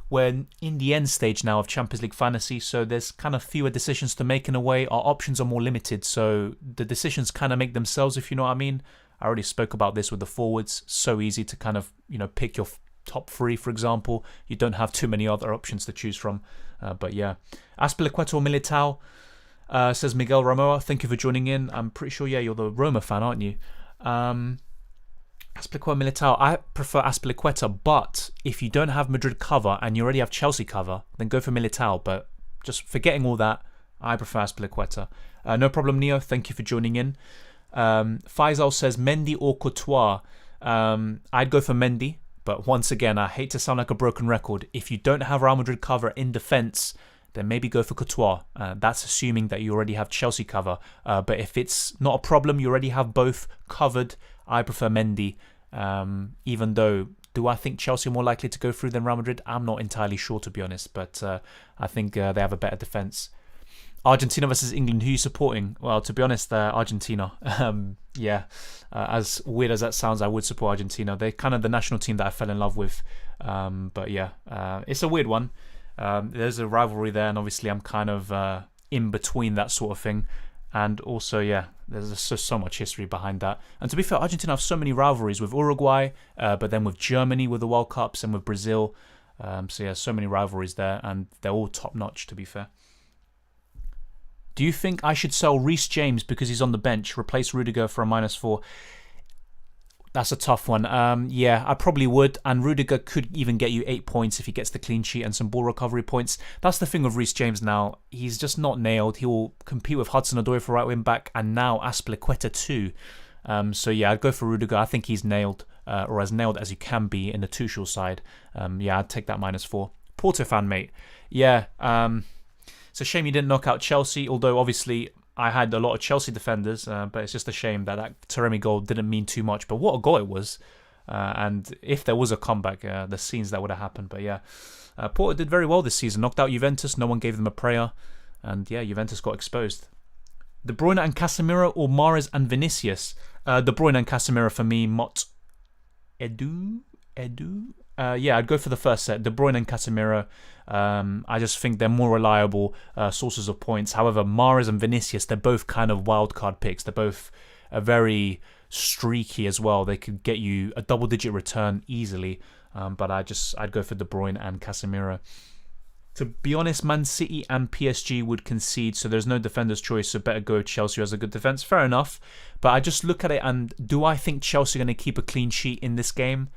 we're in the end stage now of Champions League Fantasy, so there's kind of fewer decisions to make in a way. Our options are more limited, so the decisions kind of make themselves, if you know what I mean. I already spoke about this with the forwards. So easy to kind of, pick your top 3, for example. You don't have too many other options to choose from. But yeah. Azpilicueta or Militao, says Miguel Ramoa. Thank you for joining in. I'm pretty sure, yeah, you're the Roma fan, aren't you? Azpilicueta, Militao. I prefer Azpilicueta, but if you don't have Madrid cover and you already have Chelsea cover, then go for Militao. But just forgetting all that, I prefer Azpilicueta. No problem, Neo. Thank you for joining in. Faisal says Mendi or Cotoir. I'd go for Mendi, but once again, I hate to sound like a broken record. If you don't have Real Madrid cover in defence, then maybe go for Cotoir. That's assuming that you already have Chelsea cover. But if it's not a problem, you already have both covered, I prefer Mendi, even though Do I think Chelsea are more likely to go through than Real Madrid? I'm not entirely sure, to be honest, but I think they have a better defence. Argentina versus England, who are you supporting? Well, to be honest, Argentina. As weird as that sounds, I would support Argentina. They're kind of the national team that I fell in love with. But yeah, it's a weird one. There's a rivalry there, and obviously I'm kind of in between that sort of thing. And also, yeah, there's so much history behind that. And to be fair, Argentina have so many rivalries with Uruguay, but then with Germany with the World Cups and with Brazil. So yeah, so many rivalries there, and they're all top-notch, to be fair. Do you think I should sell Reece James because he's on the bench, replace Rudiger for a -4? That's a tough one. Yeah, I probably would. And Rudiger could even get you 8 points if he gets the clean sheet and some ball recovery points. That's the thing with Reece James now. He's just not nailed. He will compete with Hudson-Odoi for right wing back and now Azpilicueta too. So yeah, I'd go for Rudiger. I think he's nailed, or as nailed as you can be in the Tuchel side. Yeah, I'd take that -4. Porto fan, mate. Yeah, it's a shame you didn't knock out Chelsea, although obviously I had a lot of Chelsea defenders, but it's just a shame that Taremi goal didn't mean too much. But what a goal it was. And if there was a comeback, the scenes that would have happened. But yeah, Porto did very well this season. Knocked out Juventus. No one gave them a prayer. And yeah, Juventus got exposed. De Bruyne and Casimiro or Mahrez and Vinicius? De Bruyne and Casimiro for me. Mot Edu? Yeah, I'd go for the first set. De Bruyne and Casemiro. I just think they're more reliable sources of points. However, Mahrez and Vinicius, they're both kind of wildcard picks. They're both very streaky as well. They could get you a double-digit return easily. But I'd go for De Bruyne and Casemiro. To be honest, Man City and PSG would concede, so there's no defender's choice, so better go Chelsea, who has a good defence. Fair enough. But I just look at it and do I think Chelsea are going to keep a clean sheet in this game?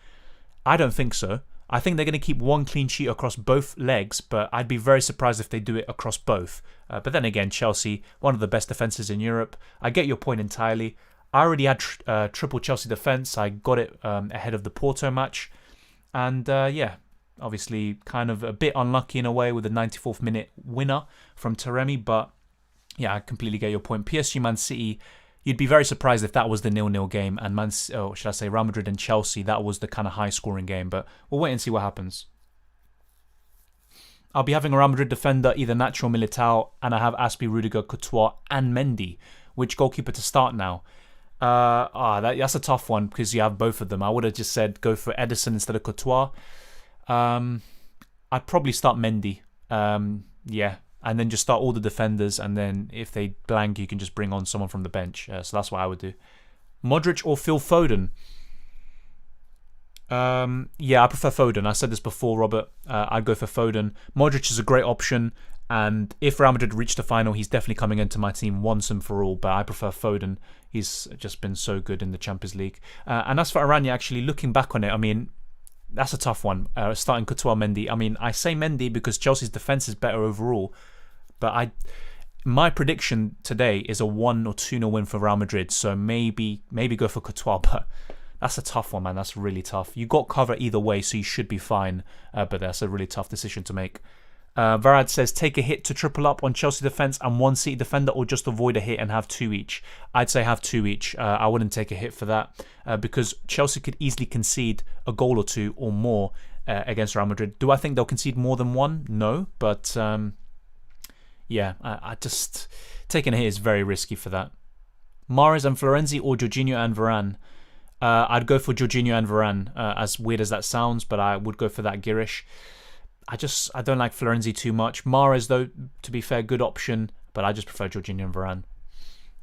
I don't think so. I think they're going to keep one clean sheet across both legs, but I'd be very surprised if they do it across both. But then again, Chelsea, one of the best defences in Europe. I get your point entirely. I already had triple Chelsea defence. I got it ahead of the Porto match. And yeah, obviously kind of a bit unlucky in a way with the 94th minute winner from Taremi. But yeah, I completely get your point. PSG, Man City, you'd be very surprised if that was the 0-0 game, and Real Madrid and Chelsea, that was the kind of high-scoring game. But we'll wait and see what happens. I'll be having a Real Madrid defender, either Nacho or Militao, and I have Aspi, Rudiger, Cotoir, and Mendi. Which goalkeeper to start now? That's a tough one because you have both of them. I would have just said go for Edison instead of Cotoir. I'd probably start Mendi. Yeah. And then just start all the defenders, and then if they blank, you can just bring on someone from the bench. So that's what I would do. Modric or Phil Foden? Yeah, I prefer Foden. I said this before, Robert. I'd go for Foden. Modric is a great option, and if Real Madrid reach the final, he's definitely coming into my team once and for all, but I prefer Foden. He's just been so good in the Champions League. And as for Aranya, actually, looking back on it, I mean, that's a tough one, starting Cotoir, Mendi. I mean, I say Mendi because Chelsea's defence is better overall, but my prediction today is a 1 or 2-0 win for Real Madrid, so maybe go for Cotoir, but that's a tough one, man. That's really tough. You got cover either way, so you should be fine, but that's a really tough decision to make. Varan says, take a hit to triple up on Chelsea defence and one City defender, or just avoid a hit and have 2 each. I'd say have 2 each. I wouldn't take a hit for that because Chelsea could easily concede a goal or 2 or more against Real Madrid. Do I think they'll concede more than 1? No, but yeah, I just taking a hit is very risky for that. Mahrez and Florenzi or Georgina and Varan? I'd go for Georgina and Varan, as weird as that sounds, but I would go for that Girish. I don't like Florenzi too much. Mahrez, though, to be fair, good option, but I just prefer Georgina and Varan.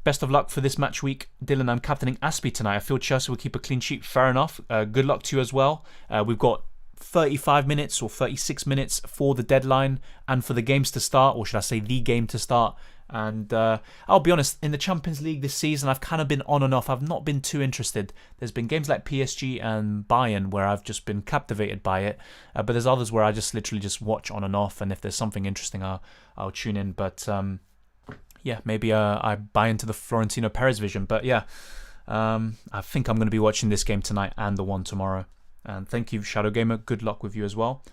Best of luck for this match week. Dylan, I'm captaining Aspi tonight. I feel Chelsea will keep a clean sheet. Fair enough. Good luck to you as well. We've got 35 minutes or 36 minutes for the deadline and for the games to start, or should I say the game to start. And I'll be honest, in the Champions League this season, I've kind of been on and off. I've not been too interested. There's been games like PSG and Bayern where I've just been captivated by it. But there's others where I just literally just watch on and off. And if there's something interesting, I'll tune in. But yeah, maybe I buy into the Florentino Perez vision. But yeah, I think I'm going to be watching this game tonight and the one tomorrow. And thank you, Shadow Gamer. Good luck with you as well.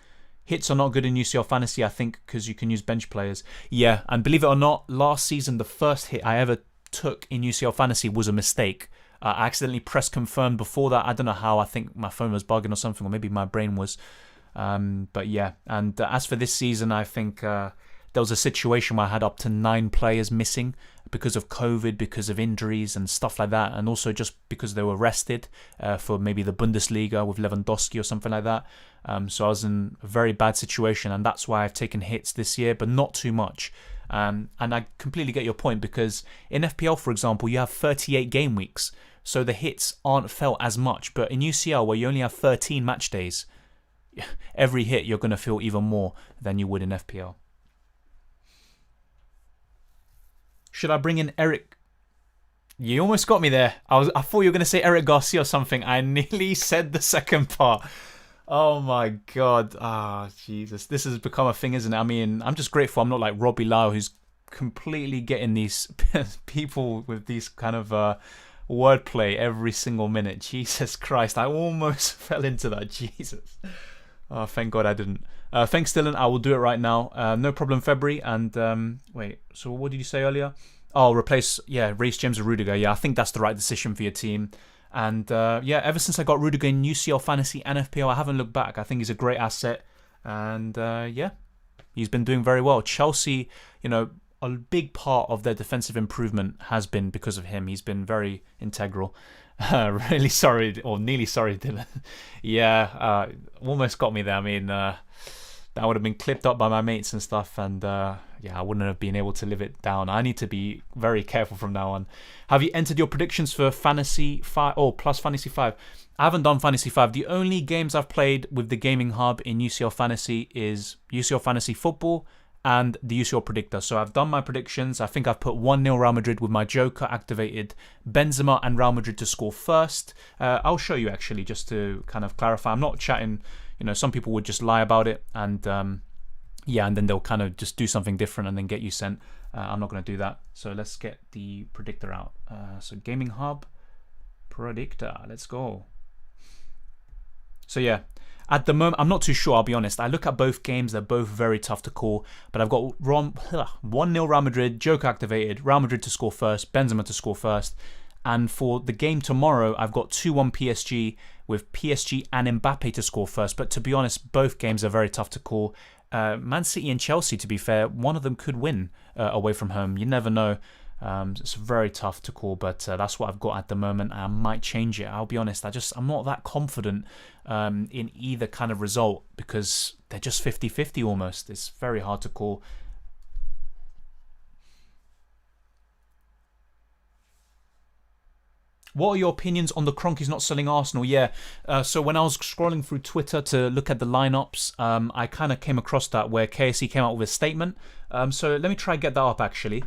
Hits are not good in UCL Fantasy, I think, because you can use bench players. Yeah, and believe it or not, last season, the first hit I ever took in UCL Fantasy was a mistake. I accidentally pressed confirm before that. I don't know how. I think my phone was bugging or something, or maybe my brain was. But yeah, and as for this season, I think there was a situation where I had up to 9 players missing because of COVID, because of injuries and stuff like that, and also just because they were rested for maybe the Bundesliga with Lewandowski or something like that. So I was in a very bad situation, and that's why I've taken hits this year, but not too much. And I completely get your point, because in FPL, for example, you have 38 game weeks, so the hits aren't felt as much. But in UCL, where you only have 13 match days, every hit you're going to feel even more than you would in FPL. Should I bring in Eric? You almost got me there. I thought you were going to say Eric Garcia or something. I nearly said the second part. Oh my God. Jesus. This has become a thing, isn't it? I mean, I'm just grateful I'm not like Robbie Lau, who's completely getting these people with these kind of wordplay every single minute. Jesus Christ. I almost fell into that. Jesus. Oh, thank God I didn't. Thanks, Dylan. I will do it right now. No problem, February. And wait, so what did you say earlier? Oh, replace, Reece James with Rudiger. Yeah, I think that's the right decision for your team. And ever since I got Rudiger in UCL Fantasy and FPL, I haven't looked back. I think he's a great asset. And he's been doing very well. Chelsea, a big part of their defensive improvement has been because of him. He's been very integral. Really sorry, or nearly sorry, Dylan. Almost got me there. I mean, that would have been clipped up by my mates and stuff, and I wouldn't have been able to live it down. I need to be very careful from now on. Have you entered your predictions for Fantasy 5 or plus Fantasy 5? I haven't done Fantasy 5. The only games I've played with the gaming hub in UCL Fantasy is UCL Fantasy Football and the UCL Predictor. So I've done my predictions. I think I've put 1-0 Real Madrid with my Joker activated, Benzema and Real Madrid to score first. I'll show you actually, just to kind of clarify. I'm not chatting, some people would just lie about it and and then they'll kind of just do something different and then get you sent. I'm not going to do that. So let's get the predictor out. So Gaming Hub, Predictor, let's go. So at the moment, I'm not too sure, I'll be honest. I look at both games, they're both very tough to call. But I've got 1-0 Real Madrid, Joker activated, Real Madrid to score first, Benzema to score first. And for the game tomorrow, I've got 2-1 PSG with PSG and Mbappe to score first. But to be honest, both games are very tough to call. Man City and Chelsea, to be fair, one of them could win away from home. You never know. It's very tough to call, but that's what I've got at the moment. I might change it. I'll be honest. I'm not that confident in either kind of result because they're just 50-50 almost. It's very hard to call. What are your opinions on the Kroenkes not selling Arsenal? So when I was scrolling through Twitter to look at the lineups, I kind of came across that where KSE came out with a statement. So let me try and get that up actually.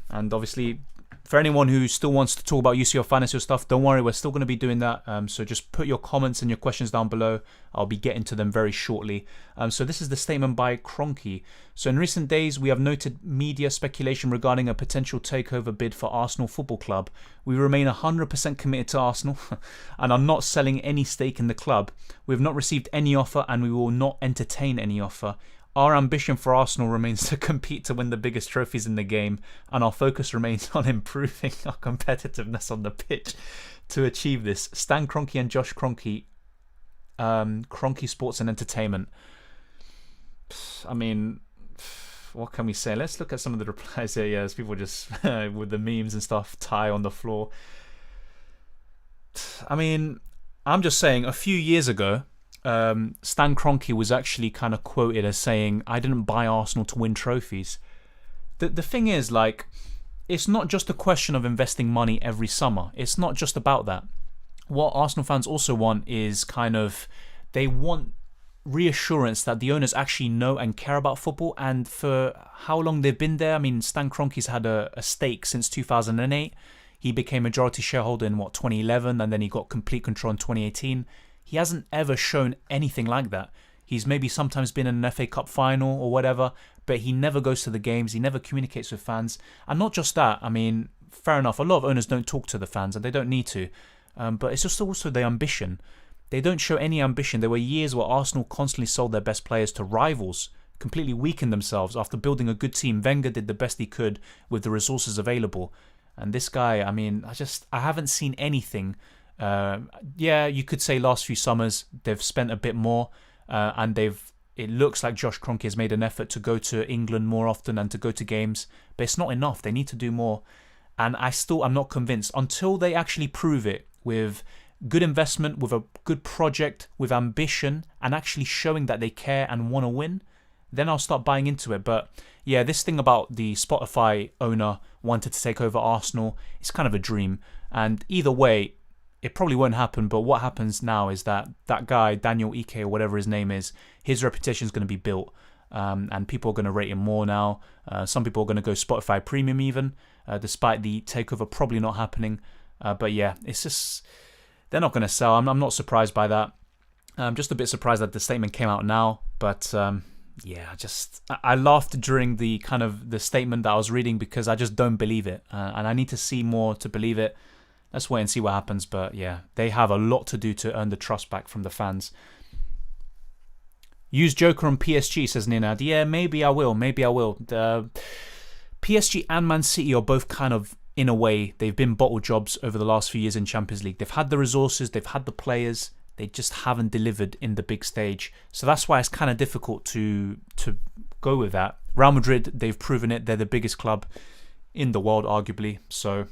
And obviously, for anyone who still wants to talk about UCL Fantasy stuff, don't worry, we're still going to be doing that. So just put your comments and your questions down below. I'll be getting to them very shortly. So this is the statement by Kroenke. So in recent days, we have noted media speculation regarding a potential takeover bid for Arsenal Football Club. We remain 100% committed to Arsenal and are not selling any stake in the club. We have not received any offer and we will not entertain any offer. Our ambition for Arsenal remains to compete to win the biggest trophies in the game, and our focus remains on improving our competitiveness on the pitch to achieve this. Stan Kroenke and Josh Kroenke, Kroenke Sports and Entertainment. I mean, what can we say? Let's look at some of the replies here. There's people just with the memes and stuff, tie on the floor. I mean, I'm just saying, a few years ago, Stan Kroenke was actually kind of quoted as saying, I didn't buy Arsenal to win trophies. The thing is, it's not just a question of investing money every summer. It's not just about that. What Arsenal fans also want is they want reassurance that the owners actually know and care about football, and for how long they've been there. I mean, Stan Kroenke's had a stake since 2008. He became majority shareholder in 2011, and then he got complete control in 2018. He hasn't ever shown anything like that. He's maybe sometimes been in an FA Cup final or whatever, but he never goes to the games. He never communicates with fans. And not just that, I mean, fair enough, a lot of owners don't talk to the fans and they don't need to. But it's just also the ambition. They don't show any ambition. There were years where Arsenal constantly sold their best players to rivals, completely weakened themselves after building a good team. Wenger did the best he could with the resources available. And this guy, I mean, I haven't seen anything. Yeah, you could say last few summers they've spent a bit more, and it looks like Josh Kroenke has made an effort to go to England more often and to go to games, but it's not enough. They need to do more. And I'm not convinced until they actually prove it with good investment, with a good project, with ambition, and actually showing that they care and want to win. Then I'll start buying into it. But yeah, this thing about the Spotify owner wanted to take over Arsenal, it's kind of a dream. And either way, it probably won't happen. But what happens now is that guy, Daniel Ike or whatever his name is, his reputation is going to be built. And people are going to rate him more now. Some people are going to go Spotify Premium even, despite the takeover probably not happening. But yeah, it's just, they're not going to sell. I'm not surprised by that. I'm just a bit surprised that the statement came out now. But yeah, I laughed during the statement that I was reading because I just don't believe it. And I need to see more to believe it. Let's wait and see what happens. But yeah, they have a lot to do to earn the trust back from the fans. Use Joker on PSG, says Ninad. Yeah, maybe I will. The PSG and Man City are both kind of, in a way, they've been bottle jobs over the last few years in Champions League. They've had the resources, they've had the players, they just haven't delivered in the big stage. So that's why it's kind of difficult to go with that. Real Madrid, they've proven it. They're the biggest club in the world, arguably. So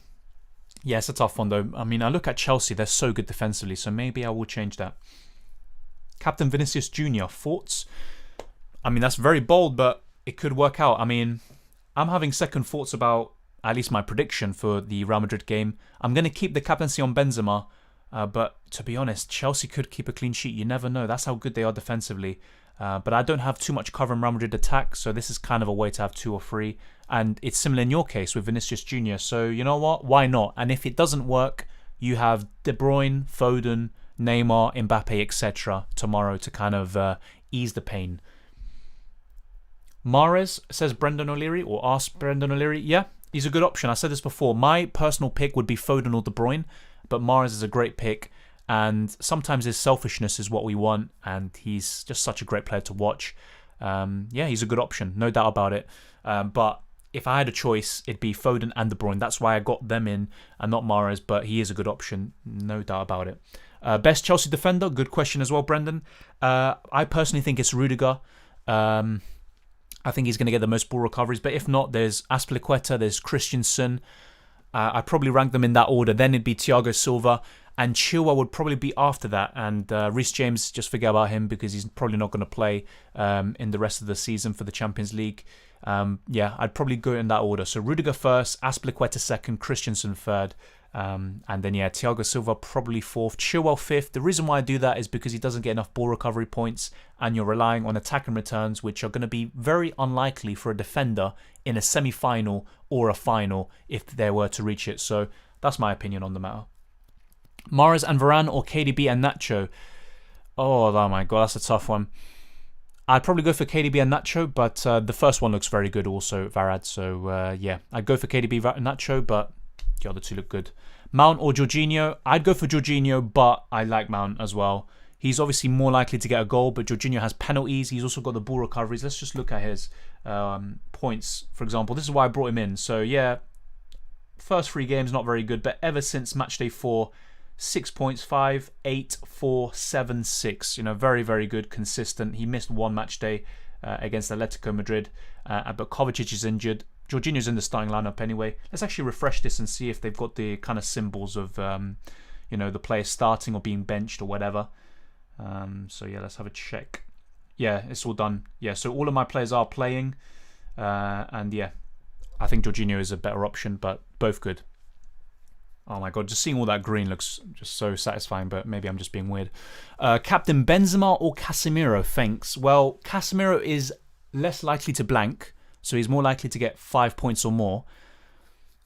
yeah, it's a tough one though. I mean, I look at Chelsea, they're so good defensively, so maybe I will change that. Captain Vinicius Jr., thoughts? I mean, that's very bold, but it could work out. I mean, I'm having second thoughts about at least my prediction for the Real Madrid game. I'm going to keep the captaincy on Benzema, but to be honest, Chelsea could keep a clean sheet. You never know. That's how good they are defensively. But I don't have too much cover in Real Madrid attack, so this is kind of a way to have 2 or 3. And it's similar in your case with Vinicius Jr. So you know what? Why not? And if it doesn't work, you have De Bruyne, Foden, Neymar, Mbappe, etc. tomorrow to kind of ease the pain. Mahrez, says Brendan O'Leary, or asks Brendan O'Leary. Yeah, he's a good option. I said this before. My personal pick would be Foden or De Bruyne, but Mahrez is a great pick. And sometimes his selfishness is what we want, and he's just such a great player to watch. Yeah, he's a good option, no doubt about it. But if I had a choice, it'd be Foden and De Bruyne. That's why I got them in and not Mahrez, but he is a good option, no doubt about it. Best Chelsea defender, good question as well, Brendan. I personally think it's Rudiger. I think he's going to get the most ball recoveries, but if not, there's Azpilicueta, there's Christensen. I'd probably rank them in that order. Then it'd be Thiago Silva, and Chilwell would probably be after that. And Reece James, just forget about him because he's probably not going to play in the rest of the season for the Champions League. Yeah, I'd probably go in that order. So Rudiger first, Azpilicueta second, Christensen third. And then, yeah, Thiago Silva probably fourth, Chilwell fifth. The reason why I do that is because he doesn't get enough ball recovery points, and you're relying on attack and returns, which are going to be very unlikely for a defender in a semi-final or a final if they were to reach it. So that's my opinion on the matter. Mahrez and Varan or KDB and Nacho? Oh my God, that's a tough one. I'd probably go for KDB and Nacho, but the first one looks very good also, Varad. So yeah, I'd go for KDB and Nacho, but the other two look good. Mount or Georgina? I'd go for Georgina, but I like Mount as well. He's obviously more likely to get a goal, but Georgina has penalties. He's also got the ball recoveries. Let's just look at his points, for example. This is why I brought him in. So yeah, first 3 games, not very good, but ever since Matchday 4, 6 points, 5, 8, 4, 7, 6. You know, very, very good, consistent. He missed 1 Matchday against Atletico Madrid, but Kovacic is injured. Jorginho's in the starting lineup anyway. Let's actually refresh this and see if they've got the kind of symbols of, you know, the players starting or being benched or whatever. So yeah, let's have a check. Yeah, it's all done. Yeah, so all of my players are playing, and yeah, I think Jorginho is a better option, but both good. Oh my God, just seeing all that green looks just so satisfying, but maybe I'm just being weird. Captain Benzema or Casimiro? Thanks. Well, Casimiro is less likely to blank, so he's more likely to get 5 points or more.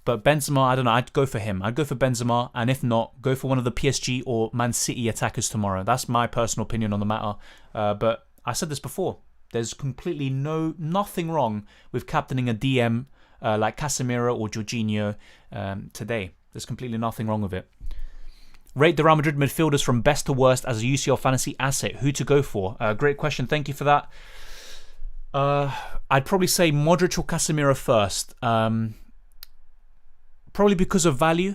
But Benzema, I don't know, I'd go for him. I'd go for Benzema, and if not, go for one of the PSG or Man City attackers tomorrow. That's my personal opinion on the matter. But I said this before. There's completely nothing wrong with captaining a DM like Casimiro or Jorginho today. There's completely nothing wrong with it. Rate the Real Madrid midfielders from best to worst as a UCL fantasy asset. Who to go for? Great question. Thank you for that. I'd probably say Modric or Casimiro first. Probably because of value,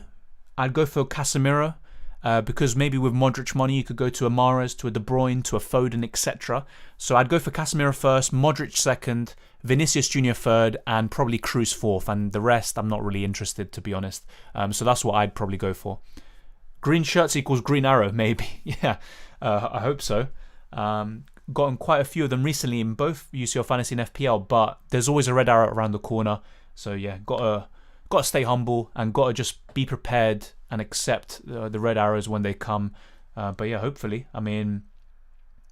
I'd go for Casimiro. Because maybe with Modric money, you could go to a Mahrez, to a De Bruyne, to a Foden, etc. So I'd go for Casimiro first, Modric second, Vinicius Jr. third, and probably Kroos fourth. And the rest, I'm not really interested, to be honest. So that's what I'd probably go for. Green shirts equals green arrow, maybe. Yeah, I hope so. Gotten quite a few of them recently in both UCL Fantasy and FPL, but there's always a red arrow around the corner. So yeah, gotta stay humble and gotta just be prepared and accept the red arrows when they come. But yeah, hopefully. I mean,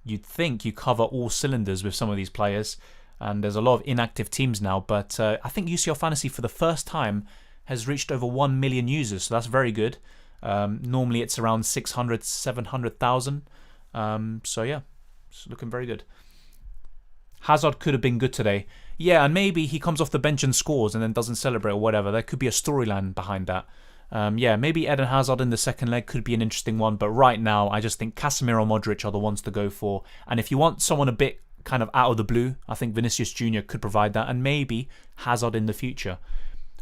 you'd think you cover all cylinders with some of these players, and there's a lot of inactive teams now. But I think UCL Fantasy for the first time has reached over 1 million users, so that's very good. Normally it's around 600, 700,000. So yeah, it's looking very good. Hazard could have been good today. Yeah, and maybe he comes off the bench and scores and then doesn't celebrate or whatever. There could be a storyline behind that. Yeah, maybe Eden Hazard in the second leg could be an interesting one. But right now, I just think Casemiro, Modric are the ones to go for. And if you want someone a bit kind of out of the blue, I think Vinicius Jr. could provide that. And maybe Hazard in the future.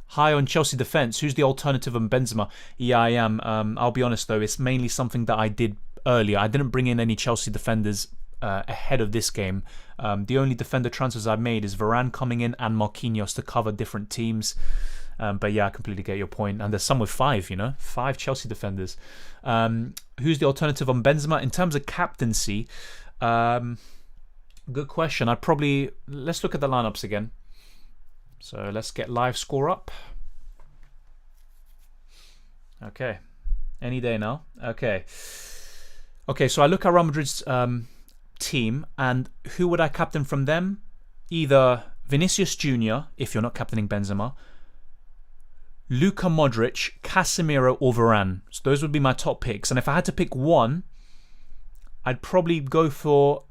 High on Chelsea defence. Who's the alternative on Benzema? Yeah, I am. I'll be honest though, it's mainly something that I did earlier. I didn't bring in any Chelsea defenders ahead of this game. The only defender transfers I've made is Varan coming in and Marquinhos to cover different teams. But yeah, I completely get your point. And there's some with 5, 5 Chelsea defenders. Who's the alternative on Benzema? In terms of captaincy, good question. Let's look at the lineups again. So let's get live score up. Okay. Any day now. Okay, so I look at Real Madrid's team, and who would I captain from them? Either Vinicius Jr., if you're not captaining Benzema, Luka Modric, Casemiro, or Varan. So those would be my top picks. And if I had to pick one, I'd probably go for...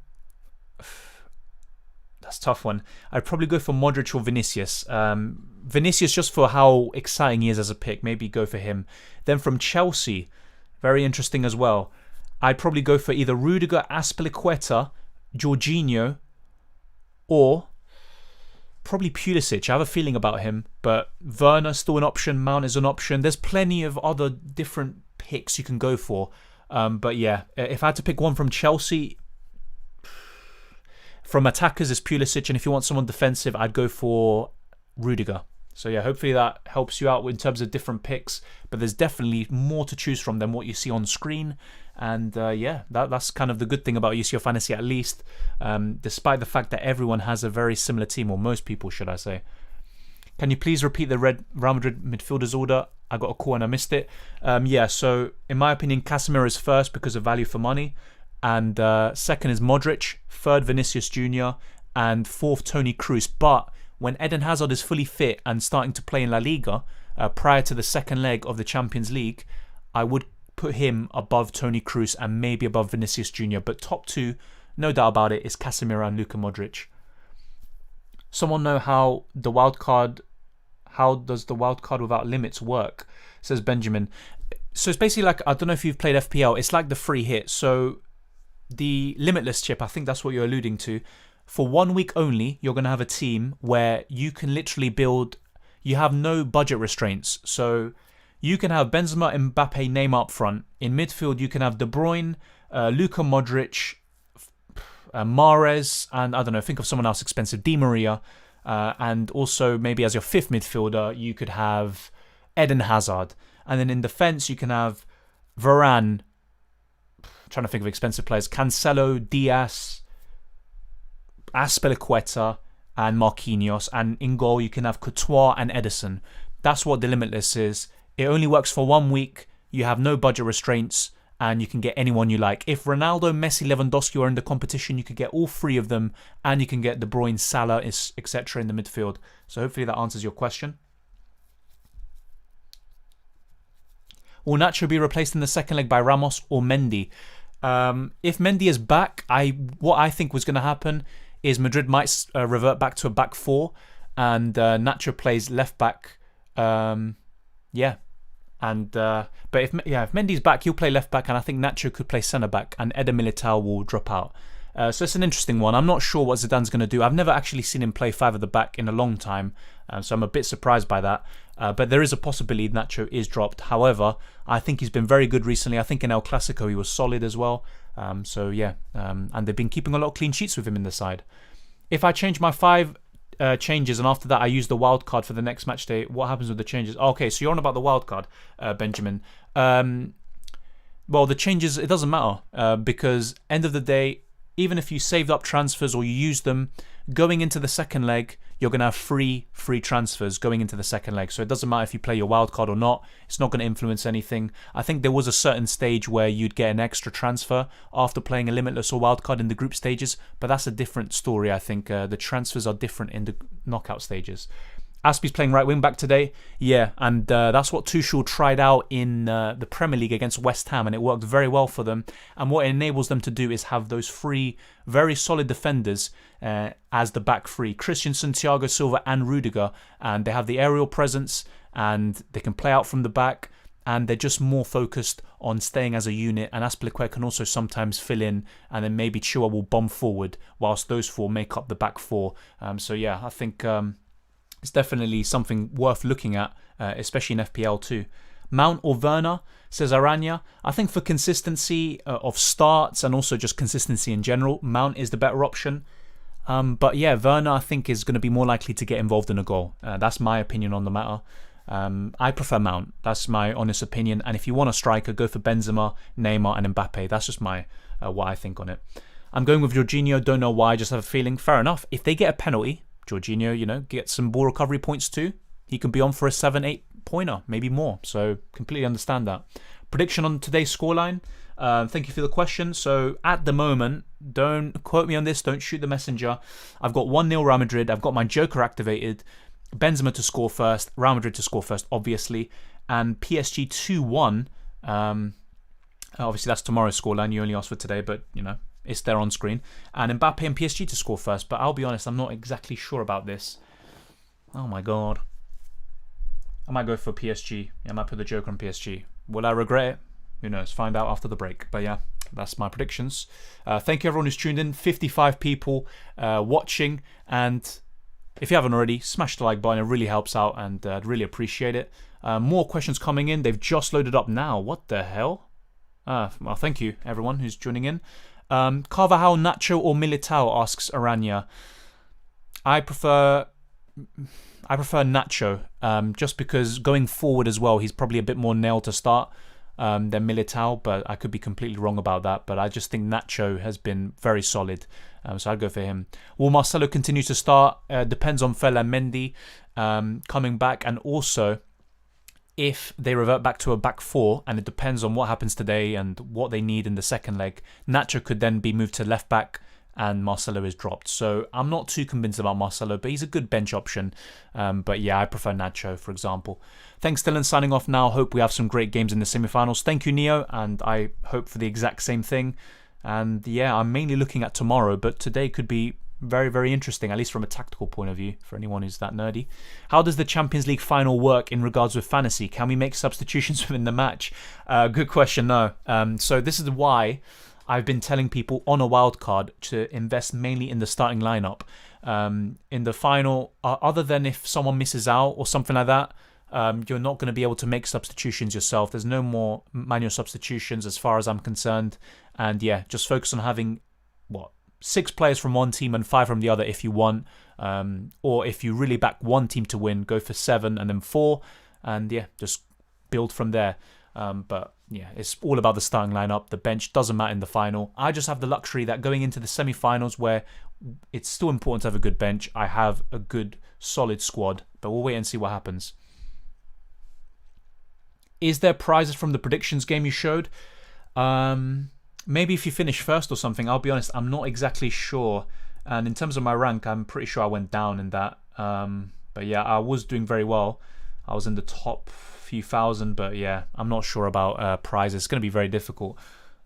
That's a tough one. I'd probably go for Modric or Vinicius. Vinicius just for how exciting he is as a pick. Maybe go for him. Then from Chelsea, very interesting as well. I'd probably go for either Rudiger, Azpilicueta, Georgina, or probably Pulisic. I have a feeling about him, but Werner's still an option. Mount is an option. There's plenty of other different picks you can go for. But yeah, if I had to pick one from Chelsea, from attackers is Pulisic, and if you want someone defensive, I'd go for Rudiger. So yeah, hopefully that helps you out in terms of different picks. But there's definitely more to choose from than what you see on screen. And yeah, that's kind of the good thing about UCL Fantasy, at least, despite the fact that everyone has a very similar team, or most people, should I say. Can you please repeat the Real Madrid midfielders order? I got a call and I missed it. Yeah, so in my opinion, Casemiro is first because of value for money. And second is Modric, third Vinicius Jr., and fourth Toni Kroos. But when Eden Hazard is fully fit and starting to play in La Liga, prior to the second leg of the Champions League, I would put him above Toni Kroos and maybe above Vinicius Jr. But top two, no doubt about it, is Casemiro and Luka Modric. Someone know how does the wildcard without limits work? Says Benjamin. So it's basically like, I don't know if you've played FPL, it's like the free hit. So the limitless chip, I think that's what you're alluding to. For 1 week only, you're going to have a team where you can literally build, you have no budget restraints. So you can have Benzema, Mbappe, Neymar up front. In midfield, you can have De Bruyne, Luka Modric, Mahrez, and I don't know, think of someone else expensive, Di Maria. And also maybe as your fifth midfielder, you could have Eden Hazard. And then in defence, you can have Varan, trying to think of expensive players, Cancelo, Diaz, Azpilicueta, and Marquinhos. And in goal, you can have Cotoir and Edison. That's what the Limitless is. It only works for 1 week. You have no budget restraints, and you can get anyone you like. If Ronaldo, Messi, Lewandowski are in the competition, you could get all 3 of them, and you can get De Bruyne, Salah, etc. in the midfield. So hopefully that answers your question. Will Nacho be replaced in the second leg by Ramos or Mendi? If Mendi is back, what I think was going to happen is Madrid might revert back to a back 4, and Nacho plays left back. Yeah. And but if Mendy's back, he'll play left back, and I think Nacho could play centre back, and Eder Militao will drop out. So it's an interesting one. I'm not sure what Zidane's going to do. I've never actually seen him play 5 at the back in a long time, so I'm a bit surprised by that. But there is a possibility Nacho is dropped. However, I think he's been very good recently. I think in El Clasico he was solid as well. So yeah, and they've been keeping a lot of clean sheets with him in the side. If I change my 5 changes and after that I use the wild card for the next match day, what happens with the changes? Okay, so you're on about the wild card, Benjamin. Well, the changes, it doesn't matter because end of the day, even if you saved up transfers or you used them, going into the second leg, you're going to have free transfers going into the second leg. So it doesn't matter if you play your wild card or not. It's not going to influence anything. I think there was a certain stage where you'd get an extra transfer after playing a limitless or wild card in the group stages, but that's a different story. I think the transfers are different in the knockout stages. Aspie's playing right wing back today, yeah, and that's what Tuchel tried out in the Premier League against West Ham, and it worked very well for them. And what it enables them to do is have those 3 very solid defenders as the back 3: Christensen, Thiago Silva, and Rudiger, and they have the aerial presence, and they can play out from the back, and they're just more focused on staying as a unit. And Azpilicueta can also sometimes fill in, and then maybe Chua will bomb forward, whilst those 4 make up the back 4. So yeah, I think it's definitely something worth looking at, especially in FPL too. Mount or Werner, says Aranya. I think for consistency of starts and also just consistency in general, Mount is the better option. But yeah, Werner I think is going to be more likely to get involved in a goal. That's my opinion on the matter. I prefer Mount. That's my honest opinion. And if you want a striker, go for Benzema, Neymar and Mbappe. That's just my what I think on it. I'm going with Jorginho. Don't know why. I just have a feeling. Fair enough. If they get a penalty, Jorginho, gets some ball recovery points too. He can be on for a 7-8 pointer, maybe more. So completely understand that. Prediction on today's scoreline. Thank you for the question. So at the moment, don't quote me on this. Don't shoot the messenger. I've got 1-0 Real Madrid. I've got my joker activated. Benzema to score first. Real Madrid to score first, obviously. And PSG 2-1. Obviously, that's tomorrow's scoreline. You only asked for today, but, it's there on screen. And Mbappe and PSG to score first. But I'll be honest, I'm not exactly sure about this. Oh my god. I might go for PSG. I might put the joker on PSG. Will I regret it? Who knows? Find out after the break. But yeah, that's my predictions. Thank you everyone who's tuned in. 55 people watching. And if you haven't already, smash the like button. It really helps out and I'd really appreciate it. More questions coming in. They've just loaded up now. What the hell? Well, thank you everyone who's tuning in. Carvajal, Nacho or Militao, asks Aranya. I prefer Nacho, just because going forward as well, he's probably a bit more nailed to start than Militao, but I could be completely wrong about that. But I just think Nacho has been very solid, so I'd go for him. Will Marcelo continue to start? Depends on Fela Mendi coming back, and also if they revert back to a back 4, and it depends on what happens today and what they need in the second leg, Nacho could then be moved to left back and Marcelo is dropped. So I'm not too convinced about Marcelo, but he's a good bench option. But yeah, I prefer Nacho, for example. Thanks, Dylan. Signing off now. Hope we have some great games in the semi-finals. Thank you, Neo, and I hope for the exact same thing. And yeah, I'm mainly looking at tomorrow, but today could be very, very interesting, at least from a tactical point of view, for anyone who's that nerdy. How does the Champions League final work in regards with fantasy? Can we make substitutions within the match? Good question, no. So this is why I've been telling people on a wild card to invest mainly in the starting lineup. In the final, other than if someone misses out or something like that, you're not going to be able to make substitutions yourself. There's no more manual substitutions as far as I'm concerned. And yeah, just focus on having, 6 players from one team and 5 from the other if you want. Or if you really back one team to win, go for 7 and then 4. And yeah, just build from there. But yeah, it's all about the starting lineup. The bench doesn't matter in the final. I just have the luxury that going into the semi-finals, where it's still important to have a good bench, I have a good, solid squad. But we'll wait and see what happens. Is there prizes from the predictions game you showed? Maybe if you finish first or something. I'll be honest, I'm not exactly sure. And in terms of my rank, I'm pretty sure I went down in that. But yeah, I was doing very well. I was in the top few thousand, but yeah, I'm not sure about prizes. It's going to be very difficult.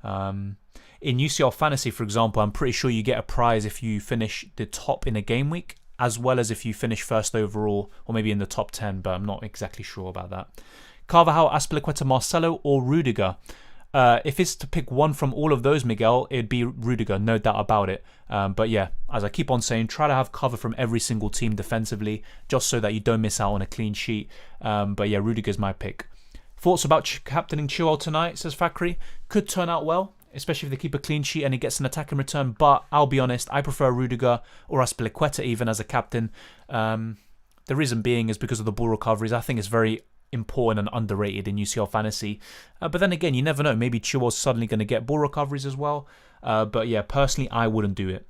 In UCL Fantasy, for example, I'm pretty sure you get a prize if you finish the top in a game week, as well as if you finish first overall, or maybe in the top 10, but I'm not exactly sure about that. Carvajal, Azpilicueta, Marcelo or Rudiger? if it's to pick one from all of those, Miguel, it'd be Rudiger, no doubt about it. But yeah, as I keep on saying, try to have cover from every single team defensively, just so that you don't miss out on a clean sheet. But yeah, Rudiger's my pick. Thoughts about captaining Chilwell tonight, says Fakri. Could turn out well, especially if they keep a clean sheet and he gets an attack in return. But I'll be honest, I prefer Rudiger or Azpilicueta even as a captain. The reason being is because of the ball recoveries. I think it's very important and underrated in UCL Fantasy. But then again, you never know. Maybe Chilwell's suddenly going to get ball recoveries as well. But yeah, personally, I wouldn't do it.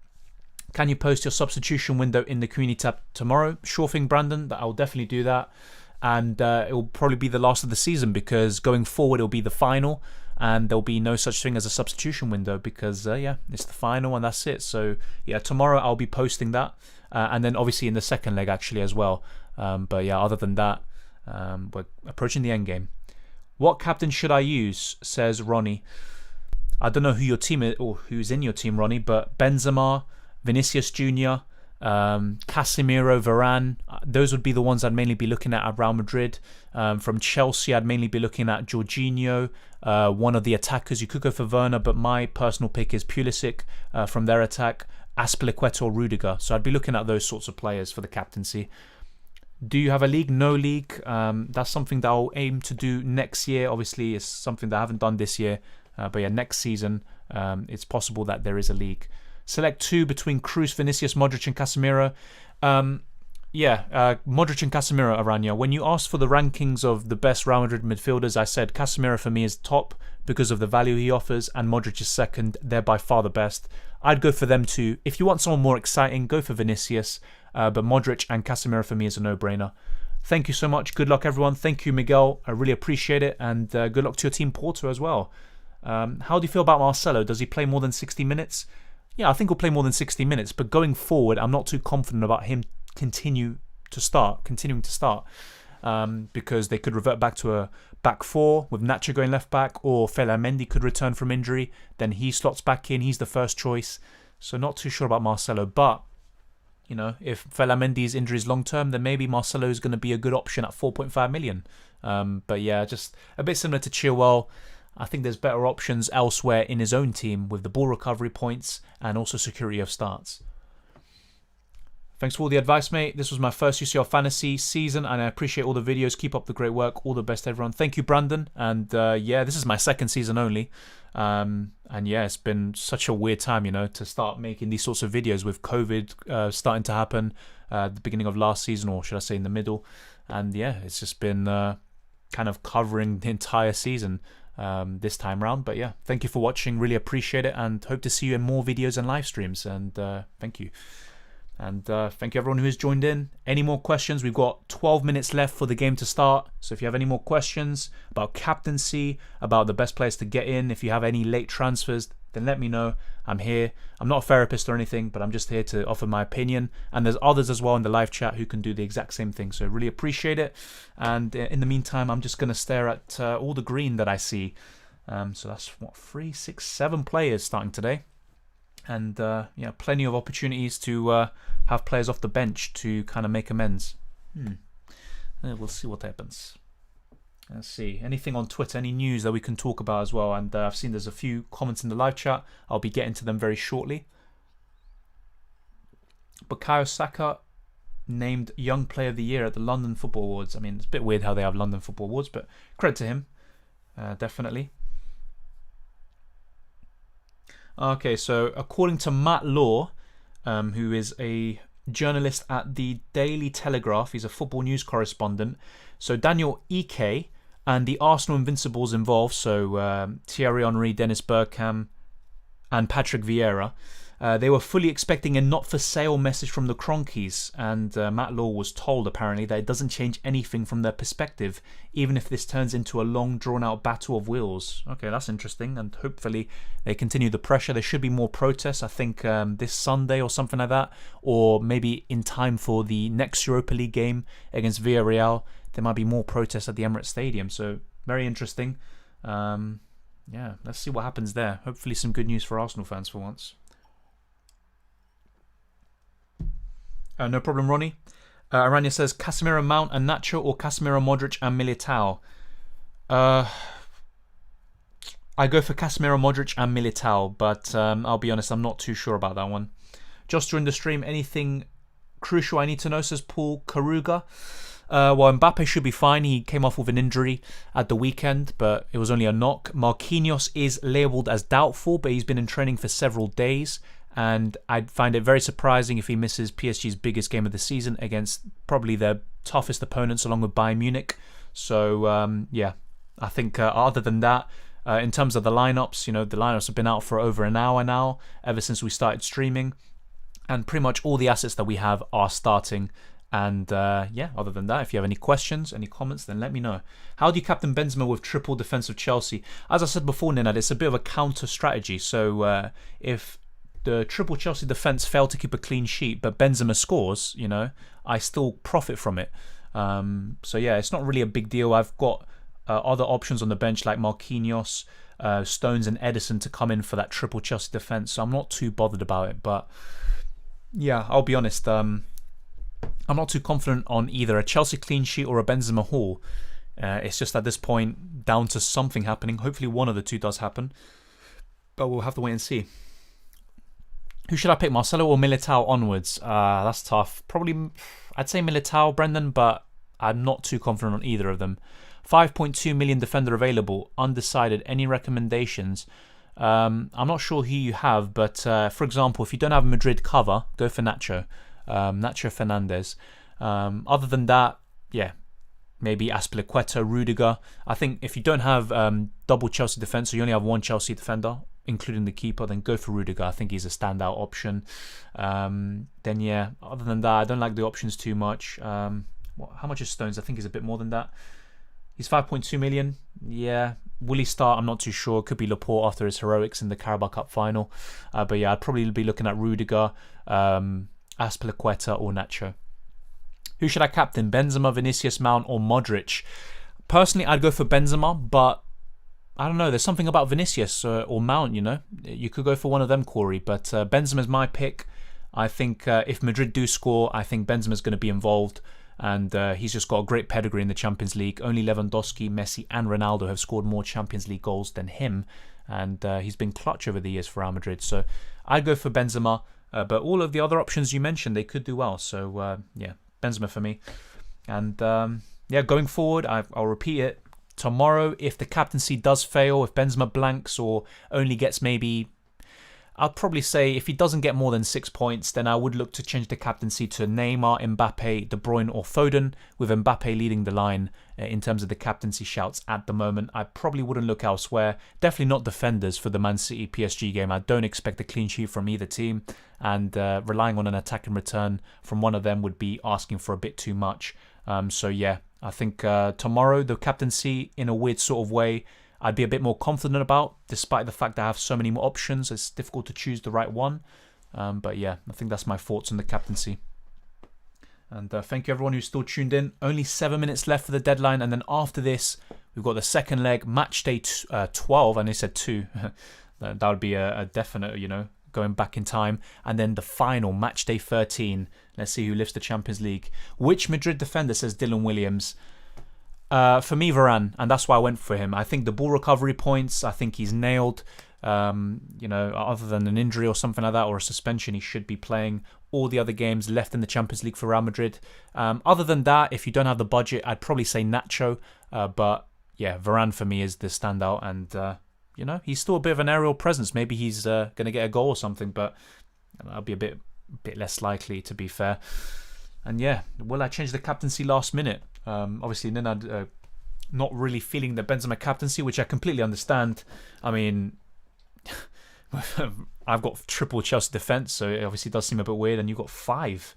Can you post your substitution window in the community tab tomorrow? Sure thing, Brandon. I'll definitely do that. And it will probably be the last of the season, because going forward, it'll be the final. And there'll be no such thing as a substitution window because, yeah, it's the final and that's it. So, yeah, tomorrow I'll be posting that. And then obviously in the second leg actually as well. But yeah, other than that, we're approaching the end game. What captain should I use, says Ronnie. I don't know who your team is or who's in your team, Ronnie, but Benzema, Vinicius Jr., Casimiro, Varan, those would be the ones I'd mainly be looking at Real Madrid. From Chelsea, I'd mainly be looking at Georgina, one of the attackers. You could go for Werner, but my personal pick is Pulisic from their attack, Azpilicueta or Rudiger. So I'd be looking at those sorts of players for the captaincy. Do you have a league? No league. That's something that I'll aim to do next year. Obviously, it's something that I haven't done this year. But yeah, next season, it's possible that there is a league. Select two between Cruz, Vinicius, Modric and Casimiro. Modric and Casimiro, Aranya. When you asked for the rankings of the best Real Madrid midfielders, I said Casimiro for me is top because of the value he offers, and Modric is second. They're by far the best. I'd go for them too. If you want someone more exciting, go for Vinicius. But Modric and Casimiro for me is a no-brainer. Thank you so much. Good luck, everyone. Thank you, Miguel. I really appreciate it. And good luck to your team, Porto, as well. How do you feel about Marcelo? Does he play more than 60 minutes? Yeah, I think he'll play more than 60 minutes. But going forward, I'm not too confident about him continuing to start. Because they could revert back to a back four with Nacho going left back, or Mendy could return from injury. Then he slots back in. He's the first choice. So not too sure about Marcelo. But, you know, if Mendy's injury is long term, then maybe Marcelo is going to be a good option at 4.5 million. But yeah, just a bit similar to Chilwell. I think there's better options elsewhere in his own team with the ball recovery points and also security of starts. Thanks for all the advice, mate. This was my first UCL Fantasy season, and I appreciate all the videos. Keep up the great work. All the best, everyone. Thank you, Brandon. And yeah, this is my second season only. And yeah, it's been such a weird time, you know, to start making these sorts of videos with COVID starting to happen at the beginning of last season, or should I say in the middle. And yeah, it's just been kind of covering the entire season this time round. But yeah, thank you for watching. Really appreciate it, and hope to see you in more videos and live streams. And thank you. And thank you everyone who has joined in. Any more questions? We've got 12 minutes left for the game to start. So if you have any more questions about captaincy, about the best players to get in, if you have any late transfers, then let me know. I'm here. I'm not a therapist or anything, but I'm just here to offer my opinion. And there's others as well in the live chat who can do the exact same thing. So I really appreciate it. And in the meantime, I'm just going to stare at all the green that I see. So that's what, 3, 6, 7 players starting today. And yeah, plenty of opportunities to have players off the bench to kind of make amends. We'll see what happens. Let's see. Anything on Twitter, any news that we can talk about as well. And I've seen there's a few comments in the live chat. I'll be getting to them very shortly. Bukayo Saka named Young Player of the Year at the London Football Awards. I mean, it's a bit weird how they have London Football Awards, but credit to him. Definitely. Okay, so according to Matt Law, who is a journalist at the Daily Telegraph, he's a football news correspondent. So Daniel Ike and the Arsenal Invincibles involved, so Thierry Henry, Dennis Bergkamp, and Patrick Vieira, they were fully expecting a not-for-sale message from the Cronkies, and Matt Law was told, apparently, that it doesn't change anything from their perspective, even if this turns into a long, drawn-out battle of wills. Okay, that's interesting, and hopefully they continue the pressure. There should be more protests, I think, this Sunday or something like that, or maybe in time for the next Europa League game against Villarreal. There might be more protests at the Emirates Stadium, so very interesting. Yeah, let's see what happens there. Hopefully some good news for Arsenal fans for once. No problem, Ronnie. Aranya says Casimiro, Mount and Nacho, or Casimiro, Modric and Militao. I go for Casimiro, Modric and Militao, but I'll be honest, I'm not too sure about that one. Just during the stream, anything crucial I need to know, says Paul Karuga. Well, Mbappe should be fine. He came off with an injury at the weekend, but it was only a knock. Marquinhos is labelled as doubtful, but he's been in training for several days, and I'd find it very surprising if he misses PSG's biggest game of the season against probably their toughest opponents along with Bayern Munich. So, yeah, I think other than that, in terms of the lineups, the lineups have been out for over an hour now, ever since we started streaming, and pretty much all the assets that we have are starting. And yeah, other than that, if you have any questions, any comments, then let me know. How do you captain Benzema with triple defense of Chelsea? As I said before, Ninad, it's a bit of a counter strategy. So if the triple Chelsea defense fail to keep a clean sheet, but Benzema scores, I still profit from it. So yeah, it's not really a big deal. I've got other options on the bench like Marquinhos, Stones and Edison to come in for that triple Chelsea defense. So I'm not too bothered about it. But yeah, I'll be honest. I'm not too confident on either a Chelsea clean sheet or a Benzema haul. It's just at this point down to something happening. Hopefully one of the two does happen. But we'll have to wait and see. Who should I pick, Marcelo or Militao onwards? That's tough. Probably, I'd say Militao, Brendan, but I'm not too confident on either of them. 5.2 million defender available, undecided. Any recommendations? I'm not sure who you have, but for example, if you don't have Madrid cover, go for Nacho. Nacho Fernandez. Other than that, yeah, maybe Azpilicueta, Rudiger. I think if you don't have double Chelsea defence, or you only have one Chelsea defender, including the keeper, then go for Rudiger. I think he's a standout option. Then yeah, other than that, I don't like the options too much. How much is Stones? I think he's a bit more than that. He's 5.2 million. Yeah. Will he start? I'm not too sure. Could be Laporte after his heroics in the Carabao Cup final. But yeah, I'd probably be looking at Rudiger, Azpilicueta or Nacho. Who should I captain? Benzema, Vinicius, Mount or Modric? Personally, I'd go for Benzema, but I don't know. There's something about Vinicius or Mount, You could go for one of them, Corey. But Benzema's my pick. I think if Madrid do score, I think Benzema's going to be involved. And he's just got a great pedigree in the Champions League. Only Lewandowski, Messi and Ronaldo have scored more Champions League goals than him. And he's been clutch over the years for Real Madrid. So I'd go for Benzema. But all of the other options you mentioned, they could do well. So yeah, Benzema for me. And yeah, going forward, I'll repeat it. Tomorrow, if the captaincy does fail, if Benzema blanks or only gets maybe... I'd probably say if he doesn't get more than 6 points, then I would look to change the captaincy to Neymar, Mbappe, De Bruyne or Foden, with Mbappe leading the line in terms of the captaincy shouts at the moment. I probably wouldn't look elsewhere. Definitely not defenders for the Man City PSG game. I don't expect a clean sheet from either team, and relying on an attacking return from one of them would be asking for a bit too much. So yeah, I think tomorrow the captaincy, in a weird sort of way, I'd be a bit more confident about, despite the fact that I have so many more options. It's difficult to choose the right one. But yeah, I think that's my thoughts on the captaincy. And thank you everyone who's still tuned in. Only 7 minutes left for the deadline. And then after this, we've got the second leg, Matchday 12. And they said 2. That would be a definite, going back in time. And then the final, Matchday 13. Let's see who lifts the Champions League. Which Madrid defender, says Dylan Williams? For me, Varan, and that's why I went for him. I think the ball recovery points, I think he's nailed. Other than an injury or something like that, or a suspension, he should be playing all the other games left in the Champions League for Real Madrid. Other than that, if you don't have the budget, I'd probably say Nacho. But yeah, Varan for me is the standout, and he's still a bit of an aerial presence. Maybe he's going to get a goal or something, but that'll be a bit less likely, to be fair. And yeah, will I change the captaincy last minute? Obviously, Ninad not really feeling the Benzema captaincy, which I completely understand. I mean, I've got triple Chelsea defence, so it obviously does seem a bit weird. And you've got five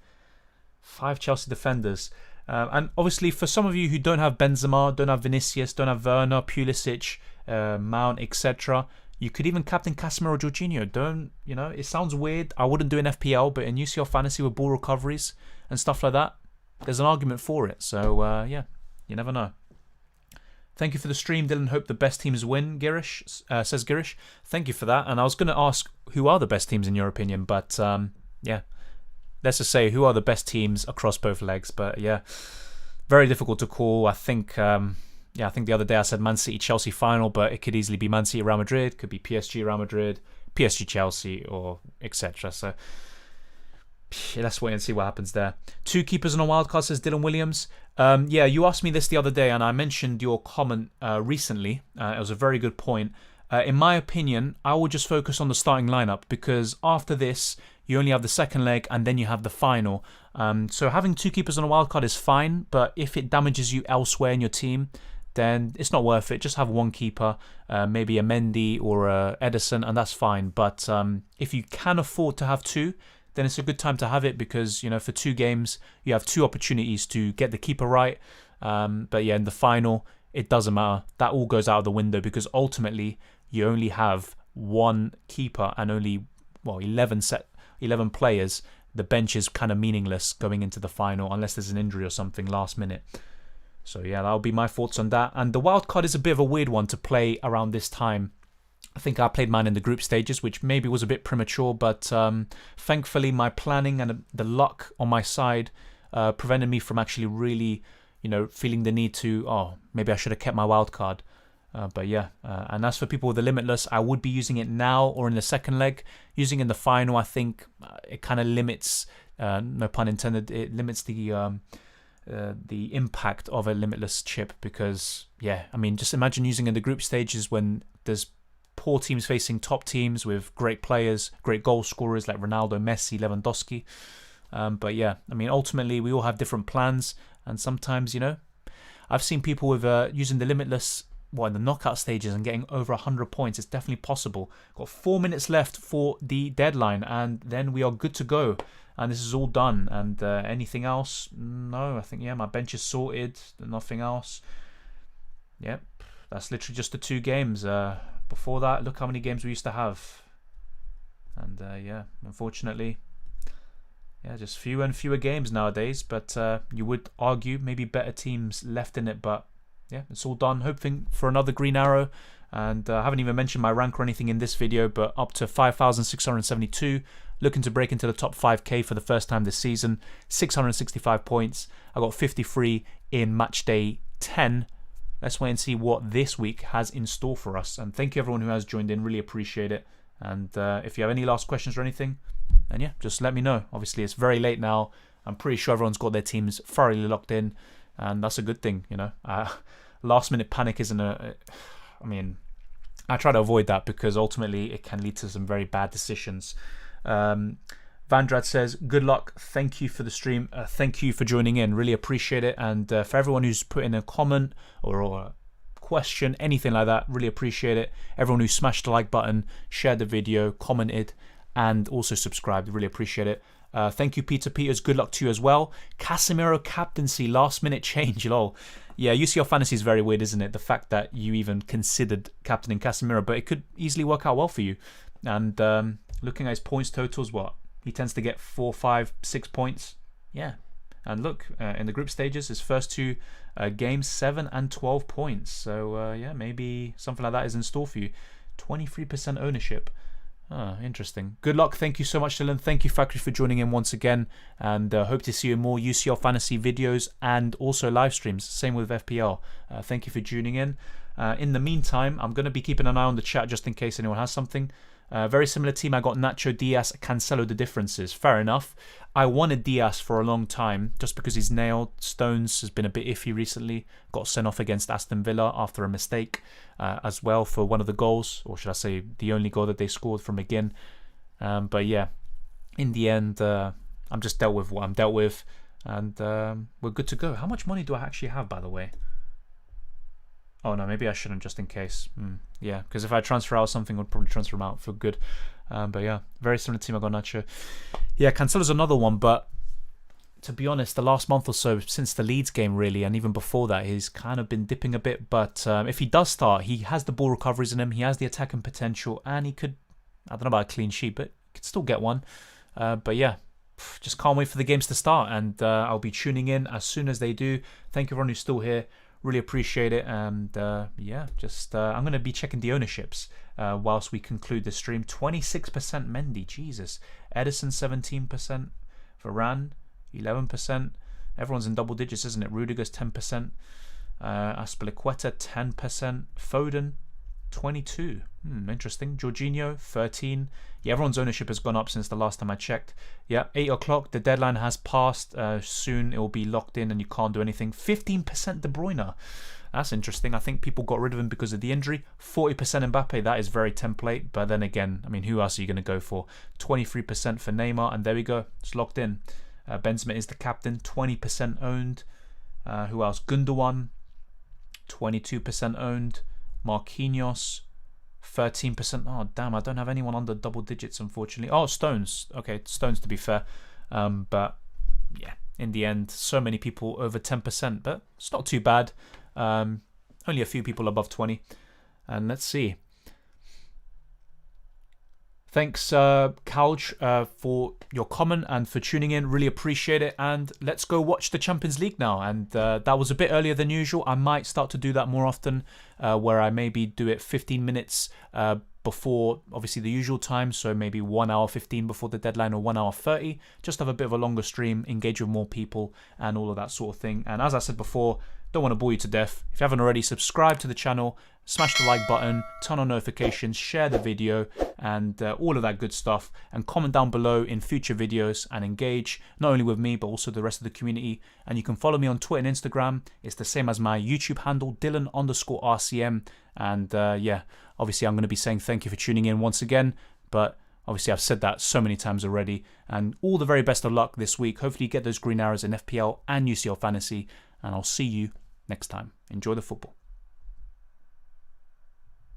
Chelsea defenders. And obviously, for some of you who don't have Benzema, don't have Vinicius, don't have Werner, Pulisic, Mount, etc., you could even captain Casimiro, Georgina. It sounds weird. I wouldn't do an FPL, but in UCL Fantasy with ball recoveries and stuff like that, there's an argument for it. So, yeah, you never know. Thank you for the stream, Dylan. Hope the best teams win, Girish, says Girish. Thank you for that. And I was going to ask, who are the best teams in your opinion? But, yeah, let's just say, who are the best teams across both legs? But, yeah, very difficult to call. I think, yeah, I think the other day I said Man City Chelsea final, but it could easily be Man City Real Madrid, could be PSG Real Madrid, PSG Chelsea, or etc. So yeah, let's wait and see what happens there. 2 keepers on a wildcard, says Dylan Williams. Yeah, you asked me this the other day, and I mentioned your comment recently. It was a very good point. In my opinion, I will just focus on the starting lineup, because after this, you only have the second leg and then you have the final. So having 2 keepers on a wildcard is fine, but if it damages you elsewhere in your team, then it's not worth it. Just have 1 keeper, maybe a Mendi or a Edison, and that's fine. But if you can afford to have 2, then it's a good time to have it, because, you know, for 2 games, you have 2 opportunities to get the keeper right. But yeah, in the final, it doesn't matter. That all goes out of the window, because ultimately you only have 1 keeper and only 11 players. The bench is kind of meaningless going into the final unless there's an injury or something last minute. So yeah, that'll be my thoughts on that. And the wildcard is a bit of a weird one to play around this time. I think I played mine in the group stages, which maybe was a bit premature, but thankfully my planning and the luck on my side prevented me from actually really, you know, feeling the need to, maybe I should have kept my wildcard. But yeah, and as for people with the Limitless, I would be using it now or in the second leg. Using it in the final, I think it kind of limits, no pun intended, it limits the impact of a Limitless chip, because, yeah, I mean, just imagine using in the group stages when there's poor teams facing top teams with great players, great goal scorers like Ronaldo, Messi, Lewandowski. But yeah, I mean, ultimately, we all have different plans, and sometimes, you know, I've seen people with using the Limitless in the knockout stages and getting over 100 points. It's definitely possible. Got 4 minutes left for the deadline, and then we are good to go. And this is all done. And anything else? No, I think, yeah, my bench is sorted. Nothing else. Yep, that's literally just the 2 games. Before that, look how many games we used to have. And yeah, unfortunately, yeah, just fewer and fewer games nowadays. But you would argue maybe better teams left in it, but yeah, it's all done. Hoping for another green arrow. And I haven't even mentioned my rank or anything in this video, but up to 5,672. Looking to break into the top 5k for the first time this season. 665 points. I got 53 in Matchday 10. Let's wait and see what this week has in store for us. And thank you everyone who has joined in. Really appreciate it. And if you have any last questions or anything, then yeah, just let me know. Obviously, it's very late now. I'm pretty sure everyone's got their teams thoroughly locked in. And that's a good thing, you know. Last minute panic isn't I mean, I try to avoid that, because ultimately it can lead to some very bad decisions. Vandrad says, good luck. Thank you for the stream. Thank you for joining in. Really appreciate it. And for everyone who's put in a comment or a question, anything like that, really appreciate it. Everyone who smashed the like button, shared the video, commented, and also subscribed. Really appreciate it. Thank you, Peter Peters. Good luck to you as well. Casimiro captaincy, last minute change. Lol. Yeah, UCL Fantasy is very weird, isn't it? The fact that you even considered captaining Casimiro, but it could easily work out well for you. And looking at his points totals, he tends to get 4, 5, 6 points. Yeah. And look, in the group stages, his first 2 games, 7 and 12 points. So yeah, maybe something like that is in store for you. 23% ownership. Interesting. Good luck. Thank you so much, Dylan. Thank you, Factory, for joining in once again. And hope to see you in more UCL Fantasy videos and also live streams. Same with FPL. Thank you for tuning in. In the meantime, I'm going to be keeping an eye on the chat just in case anyone has something. Very similar team. I got Nacho, Diaz, Cancelo. The differences. Fair enough. I wanted Diaz for a long time just because he's nailed. Stones has been a bit iffy recently. Got sent off against Aston Villa after a mistake as well for one of the goals, or should I say the only goal that they scored from McGinn. But yeah, in the end, I'm just dealt with what I'm dealt with, and we're good to go. How much money do I actually have, by the way? Oh no, maybe I shouldn't, just in case. Yeah, because if I transfer out something, I would probably transfer them out for good. But yeah, very similar team. I got Nacho. Yeah, Cancelo's another one, but to be honest, the last month or so, since the Leeds game really, and even before that, he's kind of been dipping a bit. But if he does start, he has the ball recoveries in him, he has the attacking potential, and he could, I don't know about a clean sheet, but he could still get one. But yeah, just can't wait for the games to start, and I'll be tuning in as soon as they do. Thank you everyone who's still here. Really appreciate it. And yeah, just I'm going to be checking the ownerships whilst we conclude the stream. 26% Mendi, Jesus. Edison 17%. Varan 11%. Everyone's in double digits, isn't it? Rudiger's 10%. Aspilicueta 10%. Foden 22. Interesting. Georgina 13. Yeah, everyone's ownership has gone up since the last time I checked. Yeah, 8 o'clock. The deadline has passed. Soon it will be locked in and you can't do anything. 15% De Bruyne. That's interesting. I think people got rid of him because of the injury. 40% Mbappe. That is very template. But then again, I mean, who else are you going to go for? 23% for Neymar. And there we go. It's locked in. Benzema is the captain. 20% owned. Who else? Gundogan. 22% owned. Marquinhos. 13%. Oh, damn. I don't have anyone under double digits, unfortunately. Oh, Stones. Okay, Stones to be fair. But yeah, in the end, so many people over 10%. But it's not too bad. Only a few people above 20. And let's see. Thanks, Kalj, for your comment and for tuning in. Really appreciate it. And let's go watch the Champions League now. And that was a bit earlier than usual. I might start to do that more often, where I maybe do it 15 minutes before, obviously, the usual time. So maybe 1 hour 15 before the deadline or 1 hour 30. Just have a bit of a longer stream, engage with more people and all of that sort of thing. And as I said before, don't want to bore you to death. If you haven't already, subscribe to the channel, smash the like button, turn on notifications, share the video, and all of that good stuff. And comment down below in future videos and engage, not only with me, but also the rest of the community. And you can follow me on Twitter and Instagram. It's the same as my YouTube handle, Dylan_RCM. And yeah, obviously I'm going to be saying thank you for tuning in once again. But obviously I've said that so many times already. And all the very best of luck this week. Hopefully you get those green arrows in FPL and UCL Fantasy. And I'll see you next time. Enjoy the football.